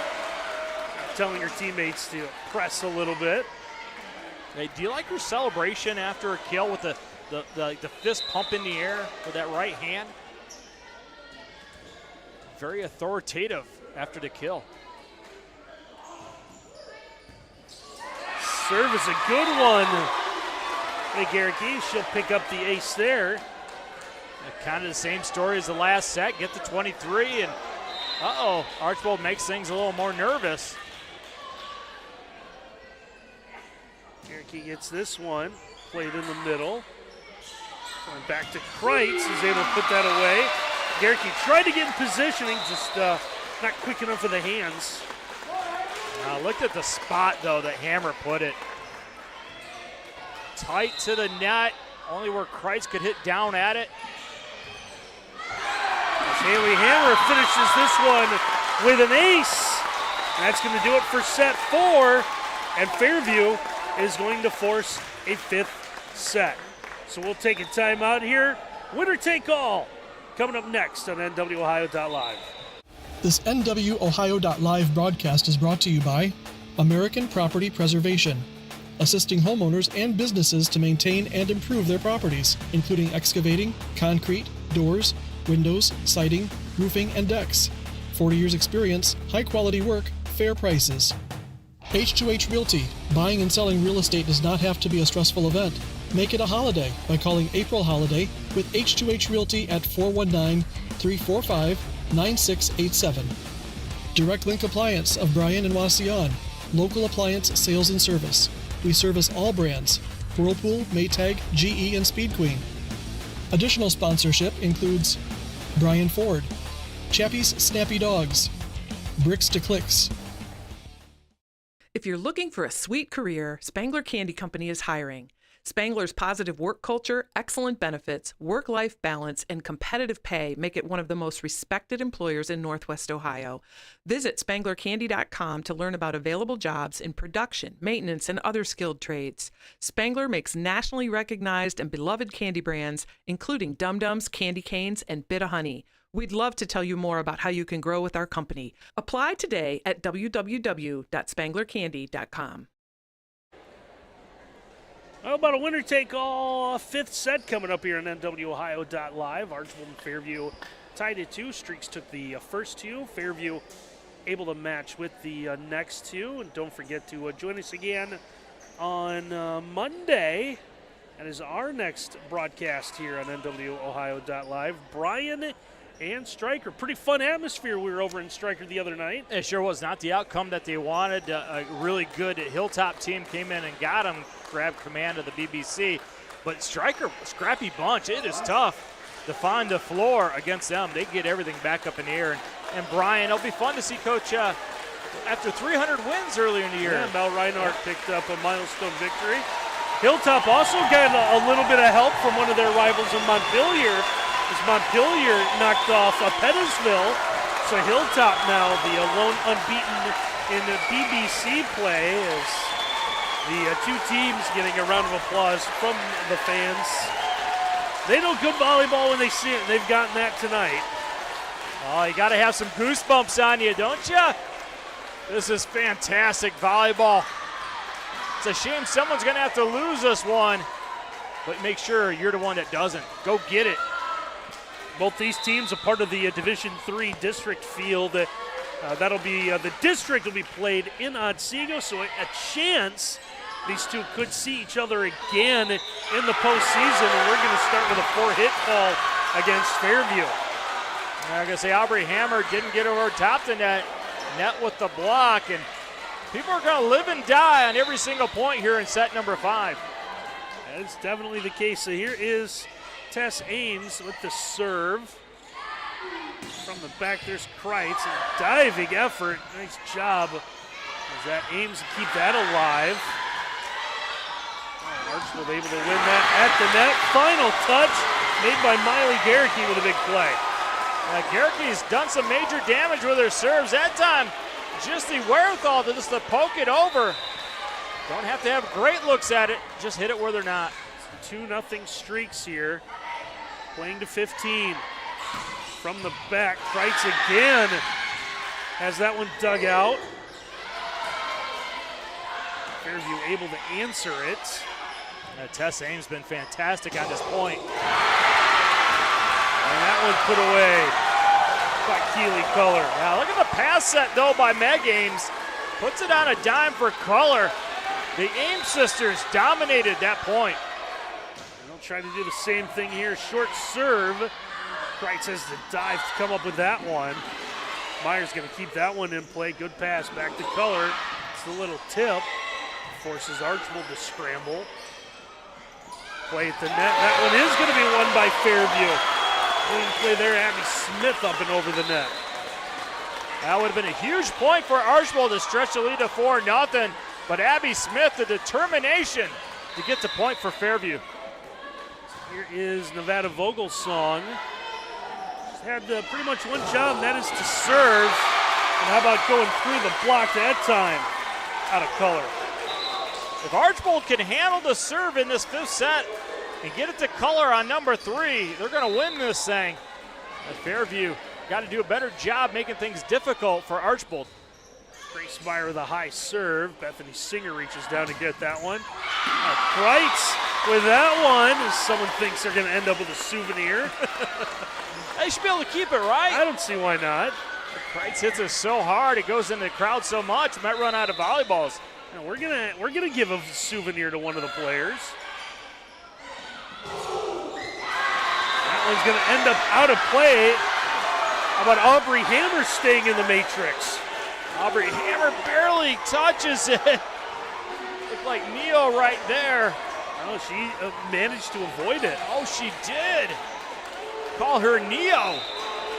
A: Telling her teammates to press a little bit.
B: Hey, do you like her celebration after a kill with the fist pump in the air with that right hand? Very authoritative after the kill.
A: Serve is a good one. Hey, Garrick, she'll pick up the ace there.
B: Kind of the same story as the last set. Get to 23, and Archbold makes things a little more nervous.
A: Garrick gets this one, played in the middle. Going back to Kreitz, he's able to put that away. Garrick tried to get in positioning, just not quick enough with the hands.
B: Look at the spot, though, that Hammer put it. Tight to the net, only where Kreitz could hit down at it.
A: Haley Hammer finishes this one with an ace. That's going to do it for set 4, and Fairview is going to force a fifth set. So we'll take a timeout here. Winner take all coming up next on NWOhio.live.
C: This NWOhio.live broadcast is brought to you by American Property Preservation, assisting homeowners and businesses to maintain and improve their properties, including excavating, concrete, doors, windows, siding, roofing, and decks. 40 years experience, high-quality work, fair prices. H2H Realty. Buying and selling real estate does not have to be a stressful event. Make it a holiday by calling April Holiday with H2H Realty at 419-345-9687. Direct Link Appliance of Bryan and Wasion. Local appliance sales and service. We service all brands: Whirlpool, Maytag, GE, and Speed Queen. Additional sponsorship includes Brian Ford, Chappie's Snappy Dogs, Bricks to Clicks.
D: If you're looking for a sweet career, Spangler Candy Company is hiring. Spangler's positive work culture, excellent benefits, work-life balance, and competitive pay make it one of the most respected employers in Northwest Ohio. Visit SpanglerCandy.com to learn about available jobs in production, maintenance, and other skilled trades. Spangler makes nationally recognized and beloved candy brands, including Dum Dums, Candy Canes, and Bit of Honey. We'd love to tell you more about how you can grow with our company. Apply today at www.spanglercandy.com.
A: How about a winner-take-all fifth set coming up here on NWOhio.live. Archbold and Fairview tied at 2. Streaks took the first 2. Fairview able to match with the next two. And don't forget to join us again on Monday. That is our next broadcast here on NWOhio.live. Brian and Stryker. Pretty fun atmosphere we were over in Stryker the other night.
B: It sure was not the outcome that they wanted. A really good Hilltop team came in and got them, grabbed command of the BBC. But Stryker, scrappy bunch. It is tough to find the floor against them. They get everything back up in the air. And Brian, it'll be fun to see Coach after 300 wins earlier in the year.
A: Yeah, Mel Reinhardt picked up a milestone victory. Hilltop also got a little bit of help from one of their rivals in Montpelier, as Montpelier knocked off Pettisville. So Hilltop now the lone unbeaten in the BBC play, as the two teams getting a round of applause from the fans. They know good volleyball when they see it, and they've gotten that tonight.
B: Oh, you got to have some goosebumps on you, don't you? This is fantastic volleyball. It's a shame someone's going to have to lose this one, but make sure you're the one that doesn't. Go get it.
A: Both these teams are part of the Division III district field. That'll be the district will be played in Otsego, so a chance these two could see each other again in the postseason. And we're going to start with a 4-hit call against Fairview.
B: I'm going to say Aubrey Hammer didn't get over top the net with the block, and people are going to live and die on every single point here in set number 5.
A: That is definitely the case. So here is Tess Ames with the serve. From the back, there's Kreitz. A diving effort. Nice job. As that Ames to keep that alive. Archbold able to win that at the net. Final touch made by Miley Garricky with a big play.
B: Garricky's done some major damage with her serves. That time, just the wherewithal to just to poke it over. Don't have to have great looks at it. Just hit it where they're not.
A: 2-0 streaks here. Playing to 15. From the back, Kreitz again has that one dug out. Fairview able to answer it.
B: Tess Ames been fantastic on this point.
A: And that one put away by Keeley Culler.
B: Yeah, look at the pass set, though, by Meg Ames. Puts it on a dime for Culler. The Ames sisters dominated that point.
A: And they'll try to do the same thing here. Short serve. Kreitz has to dive to come up with that one. Meyer's going to keep that one in play. Good pass back to Culler. It's the little tip. Forces Archbold to scramble. Play at the net. That one is going to be won by Fairview. Clean play there, Abby Smith up and over the net.
B: That would have been a huge point for Archbold to stretch the lead to 4-0, but Abby Smith, the determination to get the point for Fairview.
A: Here is Nevada Vogel's song. She's had pretty much one job, and that is to serve. And how about going through the block that time? Out of color.
B: If Archbold can handle the serve in this 5th set and get it to Culler on number 3, they're going to win this thing. And Fairview got to do a better job making things difficult for Archbold.
A: Grace Meyer with a high serve. Bethany Singer reaches down to get that one. Kreitz with that one, as someone thinks they're going to end up with a souvenir.
B: They should be able to keep it, right?
A: I don't see why not.
B: Kreitz hits it so hard, it goes into the crowd so much, might run out of volleyballs.
A: Now we're gonna give a souvenir to one of the players. That one's gonna end up out of play. How about Aubrey Hammer staying in the matrix?
B: Aubrey Hammer barely touches it. Looked like Neo right there.
A: Oh, she managed to avoid it.
B: Oh, she did. Call her Neo.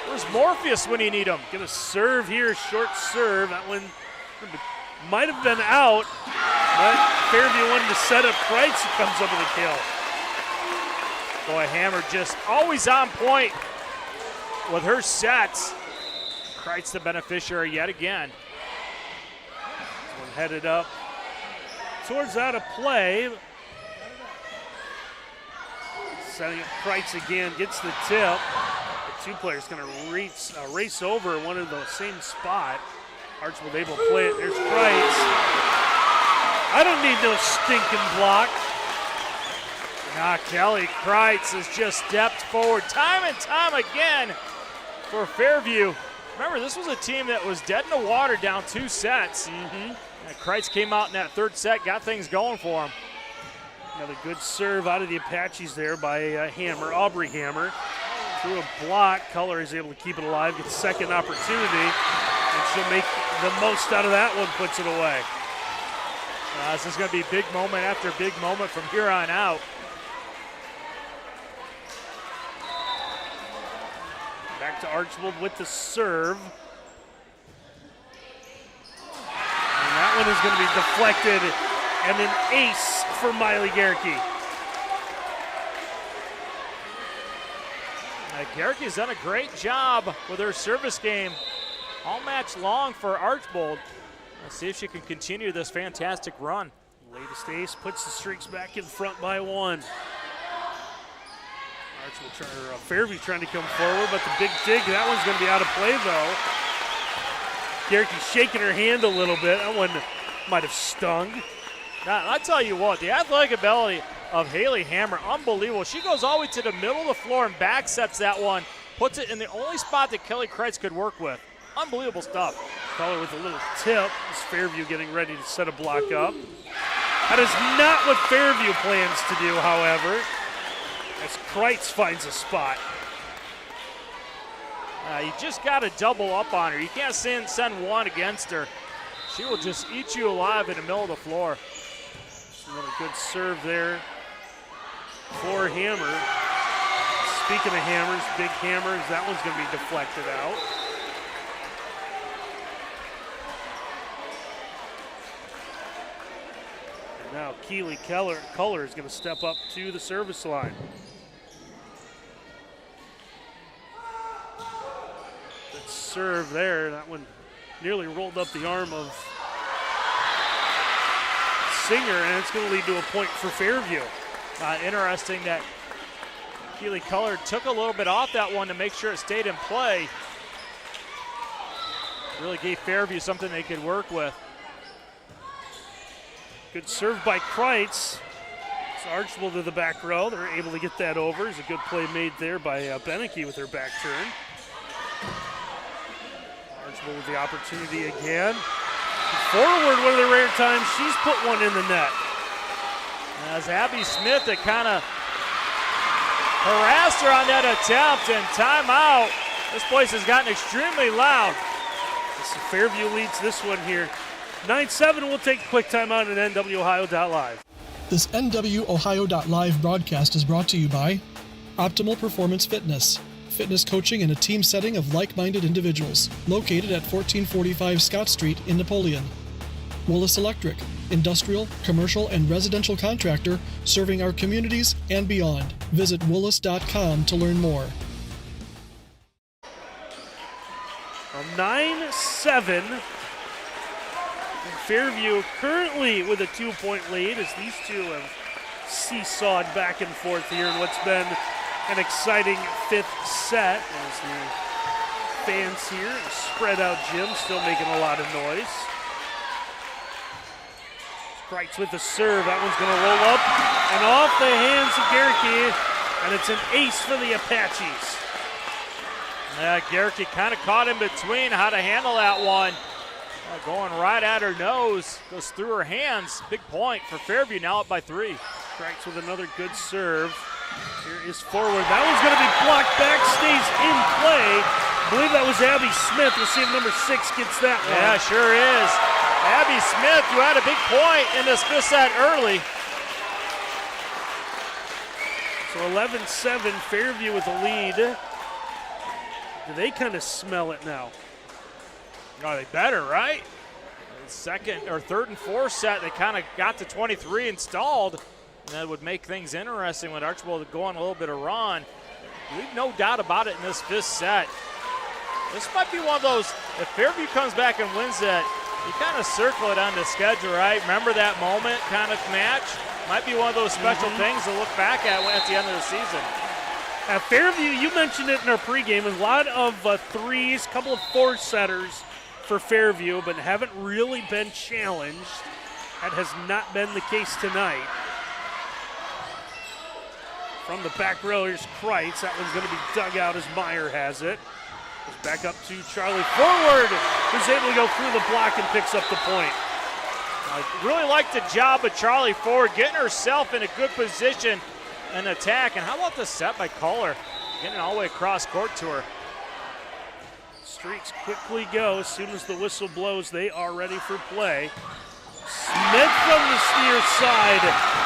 B: Where's Morpheus when you need him?
A: Gonna serve here, short serve. That one might have been out, but Fairview wanted to set up Kreitz, who comes up with a kill.
B: Boy, Hammer just always on point with her sets. Kreitz the beneficiary yet again.
A: One headed up towards out of play. Setting up Kreitz again, gets the tip. The two players going to race over one of the same spot. Archbold able to play it. There's Kreitz. I don't need no stinking block.
B: Kelly Kreitz has just stepped forward time and time again for Fairview. Remember, this was a team that was dead in the water down 2 sets. And Kreitz came out in that 3rd set, got things going for him.
A: Another good serve out of the Apaches there by Hammer, Aubrey Hammer. Through a block, Culler is able to keep it alive, gets second opportunity, and she'll make the most out of that one, puts it away.
B: This is going to be big moment after big moment from here on out.
A: Back to Archbold with the serve. And that one is going to be deflected, and an ace for Miley Gerke.
B: Gerke's done a great job with her service game all match long for Archbold. Let's see if she can continue this fantastic run.
A: Latest ace puts the streaks back in front by 1. Fairview trying to come forward, but the big dig, that one's going to be out of play though. Gerke shaking her hand a little bit. That one might have stung.
B: Now, I tell you what, the athletic ability of Haley Hammer, unbelievable. She goes all the way to the middle of the floor and back sets that one, puts it in the only spot that Kelly Kreitz could work with. Unbelievable stuff.
A: Culler with a little tip. Is Fairview getting ready to set a block up. That is not what Fairview plans to do, however, as Kreitz finds a spot.
B: You just got to double up on her. You can't send one against her. She will just eat you alive in the middle of the floor.
A: Another good serve there for Hammer. Speaking of hammers, big hammers, that one's going to be deflected out. And now Keely Culler is going to step up to the service line. Good serve there. That one nearly rolled up the arm of Singer, and it's going to lead to a point for Fairview.
B: Interesting that Keely Culler took a little bit off that one to make sure it stayed in play. Really gave Fairview something they could work with.
A: Good serve by Kreitz. It's Archbold to the back row. They're able to get that over. It's a good play made there by Beneke with her back turn. Archbold with the opportunity again. Forward, one of the rare times she's put one in the net.
B: As Abby Smith that kind of harassed her on that attempt, and timeout. This place has gotten extremely loud.
A: Fairview leads this one here. 9-7, we'll take a quick timeout at NWOhio.live.
C: This NWOhio.live broadcast is brought to you by Optimal Performance Fitness. Fitness coaching in a team setting of like-minded individuals, located at 1445 Scott Street in Napoleon. Willis Electric, industrial, commercial, and residential contractor serving our communities and beyond. Visit willis.com to learn more.
A: 9-7. Fairview currently with a 2-point lead as these two have seesawed back and forth here in what's been an exciting 5th set as the fans here, spread out gym, still making a lot of noise. Kreitz with the serve, that one's gonna roll up and off the hands of Gerke, and it's an ace for the Apaches.
B: Yeah, Gerke kind of caught in between how to handle that one. Going right at her nose, goes through her hands. Big point for Fairview, now up by 3.
A: Kreitz with another good serve. Here is forward. That one's going to be blocked back, stays in play. I believe that was Abby Smith. We'll see if number 6 gets that one.
B: Yeah, sure is. Abby Smith, who had a big point in this 5th set early.
A: So 11-7, Fairview with the lead. Do they kind of smell it now?
B: Oh, they better, right? Second or third and fourth set, they kind of got to 23 and stalled. And that would make things interesting with Archbold going a little bit of run. Leave no doubt about it in this 5th set. This might be one of those, if Fairview comes back and wins it, you kind of circle it on the schedule, right? Remember that moment kind of match? Might be one of those special things to look back at the end of the season.
A: At Fairview, you mentioned it in our pregame, a lot of threes, couple of 4-setters for Fairview, but haven't really been challenged. That has not been the case tonight. From the back row, here's Kreitz. That one's going to be dug out as Meyer has it. Goes back up to Charlie Forward, who's able to go through the block and picks up the point.
B: I really like the job of Charlie Forward, getting herself in a good position and attack. And how about the set by Kohler, getting it all the way across court to her.
A: Streaks quickly go. As soon as the whistle blows, they are ready for play. Smith from the near side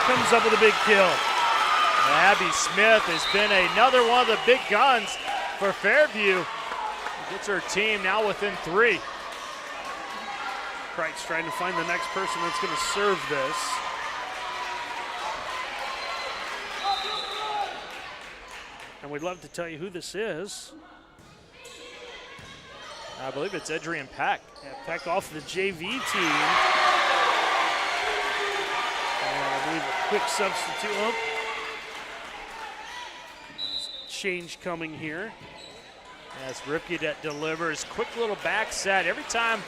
A: comes up with a big kill.
B: Abby Smith has been another one of the big guns for Fairview. Gets her team now within 3.
A: Kreitz trying to find the next person that's going to serve this. And we'd love to tell you who this is.
B: I believe it's Adrian Peck.
A: Yeah, Peck off the JV team. And I believe a quick substitute. Oh. Change coming here.
B: As Ripke that delivers. Quick little back set. Every time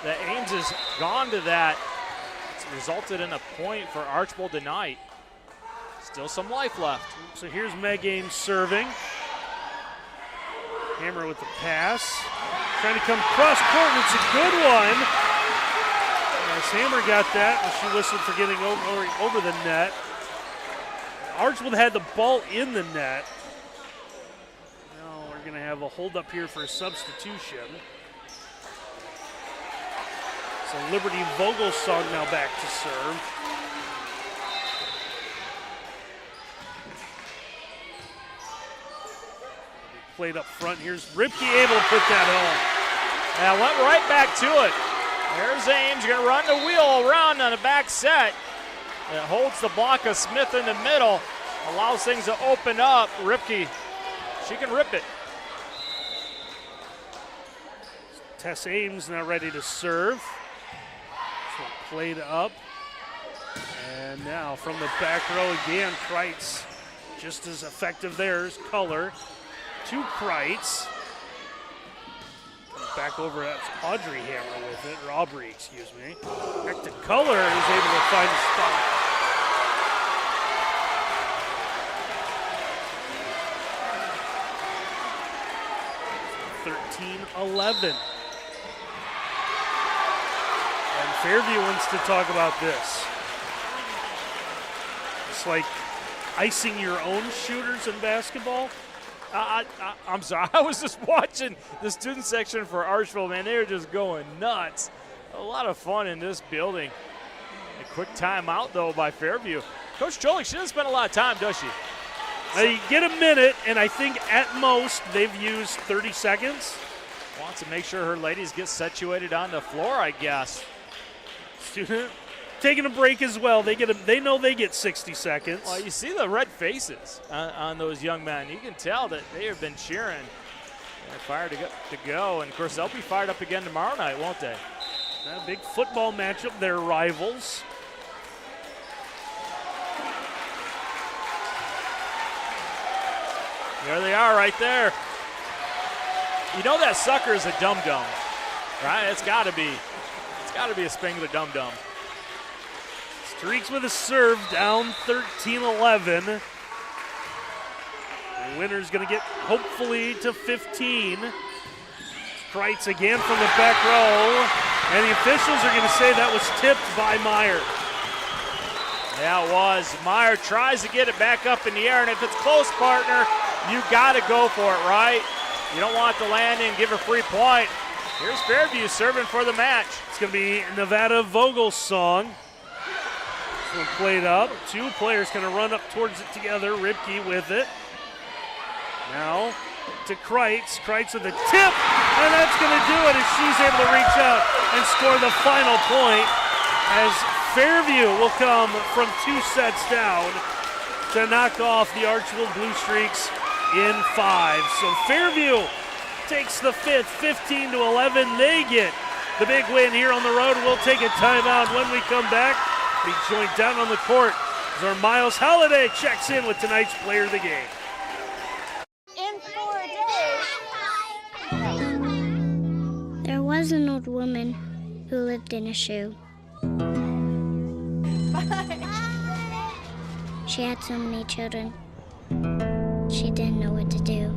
B: that Ames has gone to that, it's resulted in a point for Archbold tonight. Still some life left.
A: So here's Meg Ames serving. Hammer with the pass. Trying to come cross court, and it's a good one. As Hammer got that, and she whistled for getting over the net. Archbold had the ball in the net. Now we're going to have a hold up here for a substitution. So Liberty Vogelsong now back to serve. Played up front. Here's Ripke able to put that home.
B: Yeah, went right back to it. There's Ames going to run the wheel around on the back set. It holds the block of Smith in the middle, allows things to open up. Ripke, she can rip it.
A: Tess Ames now ready to serve. So played up. And now from the back row again, Kreitz just as effective there as Color. To Kreitz. Comes back over, that's Audrey Hammer with it, or Aubrey, excuse me. Back to Color, who's able to find a spot. So 13-11. And Fairview wants to talk about this. It's like icing your own shooters in basketball.
B: I'm sorry, I was just watching the student section for Archbold, man. They were just going nuts. A lot of fun in this building. A quick timeout, though, by Fairview. Coach Cholik, she doesn't spend a lot of time, does she?
A: They get a minute, and I think at most they've used 30 seconds.
B: Wants to make sure her ladies get situated on the floor, I guess.
A: Student taking a break as well. They know they get 60 seconds.
B: Well, you see the red faces on those young men. You can tell that they have been cheering. They're fired to go. And, of course, they'll be fired up again tomorrow night, won't they?
A: A big football matchup, their rivals.
B: There they are right there. You know that sucker is a dum-dum, right? It's got to be a Spangler dum-dum.
A: Streaks with a serve, down 13-11. The winner's going to get, hopefully, to 15. Kreitz again from the back row. And the officials are going to say that was tipped by Meyer.
B: Yeah, it was. Meyer tries to get it back up in the air, and if it's close, partner, you got to go for it, right? You don't want to land and give a free point. Here's Fairview serving for the match.
A: It's going to be Nevada Vogelsong. This one played up. Two players going to run up towards it together. Ripke with it. Now to Kreitz. Kreitz with a tip, and that's going to do it as she's able to reach out and score the final point as Fairview will come from 2 sets down to knock off the Archbold Blue Streaks in 5. So Fairview takes the 5th, 15-11. They get the big win here on the road. We'll take a timeout. When we come back, be joined down on the court as our Miles Holliday checks in with tonight's player of the game.
K: In 4 days. There was an old woman who lived in a shoe. She had so many children. She didn't know what to do.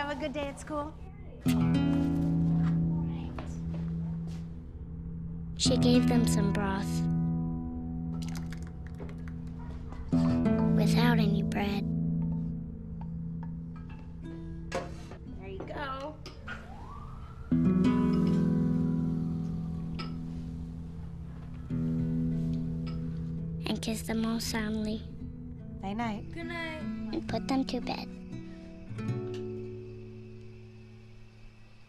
K: have a good day at school? She gave them some broth without any bread. There you go. And kiss them all soundly.
L: Night night.
K: Good night. And put them to bed.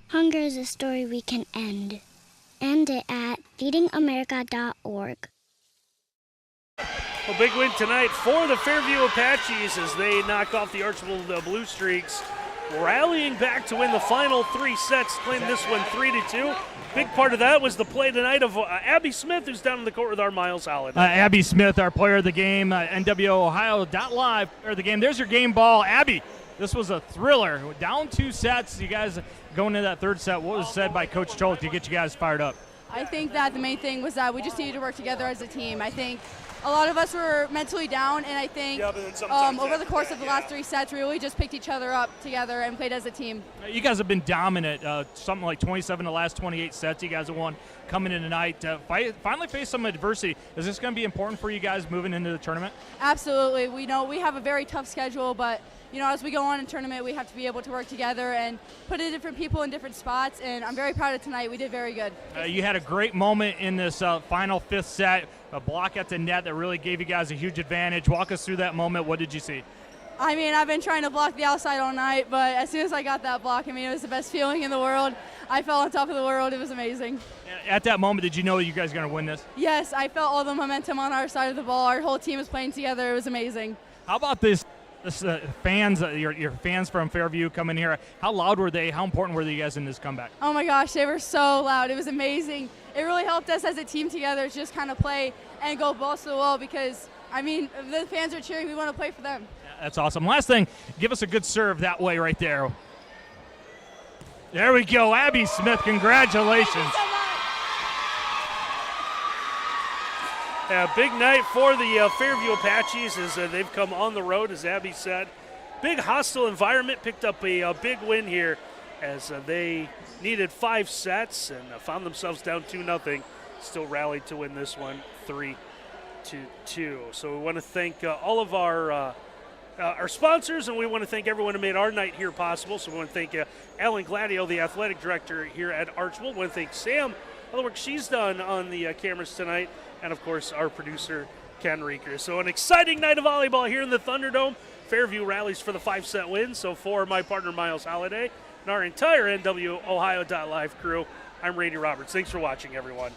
K: Hunger is a story we can end. End it at feedingamerica.org.
A: A big win tonight for the Fairview Apaches as they knock off the Archbold Blue Streaks, rallying back to win the final 3 sets, claim this one 3-2. Big part of that was the play tonight of Abby Smith, who's down in the court with our Miles Holiday.
N: Abby Smith, our player of the game, NWOhio.live player of the game. There's your game ball. Abby, this was a thriller. Down 2 sets. You guys going into that 3rd set, what was said by Coach Cholik to get you guys fired up?
O: I think that the main thing was that we just needed to work together as a team. I think a lot of us were mentally down, and I think over the course of the last 3 sets, we really just picked each other up together and played as a team.
N: You guys have been dominant, something like 27 the last 28 sets you guys have won coming in tonight. Finally face some adversity. Is this going to be important for you guys moving into the tournament?
O: Absolutely. We know we have a very tough schedule, but as we go on in tournament, we have to be able to work together and put in different people in different spots, and I'm very proud of tonight. We did very good.
N: You had a great moment in this final 5th set, a block at the net that really gave you guys a huge advantage. Walk us through that moment. What did you see?
O: I mean, I've been trying to block the outside all night, but as soon as I got that block, it was the best feeling in the world. I felt on top of the world. It was amazing.
N: At that moment, did you know you guys were going to win this?
O: Yes, I felt all the momentum on our side of the ball. Our whole team was playing together. It was amazing.
N: How about this fans, your fans from Fairview coming here? How loud were they? How important were you guys in this comeback?
O: Oh my gosh, they were so loud. It was amazing. It really helped us as a team together to just kind of play and go balls to the wall because, if the fans are cheering, we want to play for them.
N: Yeah, that's awesome. Last thing, give us a good serve that way right there. There we go. Abby Smith, congratulations.
A: Yeah, big night for the Fairview Apaches as they've come on the road, as Abby said. Big hostile environment, picked up a big win here as they needed 5 sets and found themselves down 2-0. Still rallied to win this one 3-2. So we want to thank all of our sponsors, and we want to thank everyone who made our night here possible. So we want to thank Ellen Gladio, the athletic director here at Archbold. We want to thank Sam, all the work she's done on the cameras tonight, and, of course, our producer, Ken Reeker. So an exciting night of volleyball here in the Thunderdome. Fairview rallies for the 5-set win. So for my partner, Miles Holiday, and our entire NWOhio.live crew, I'm Randy Roberts. Thanks for watching, everyone.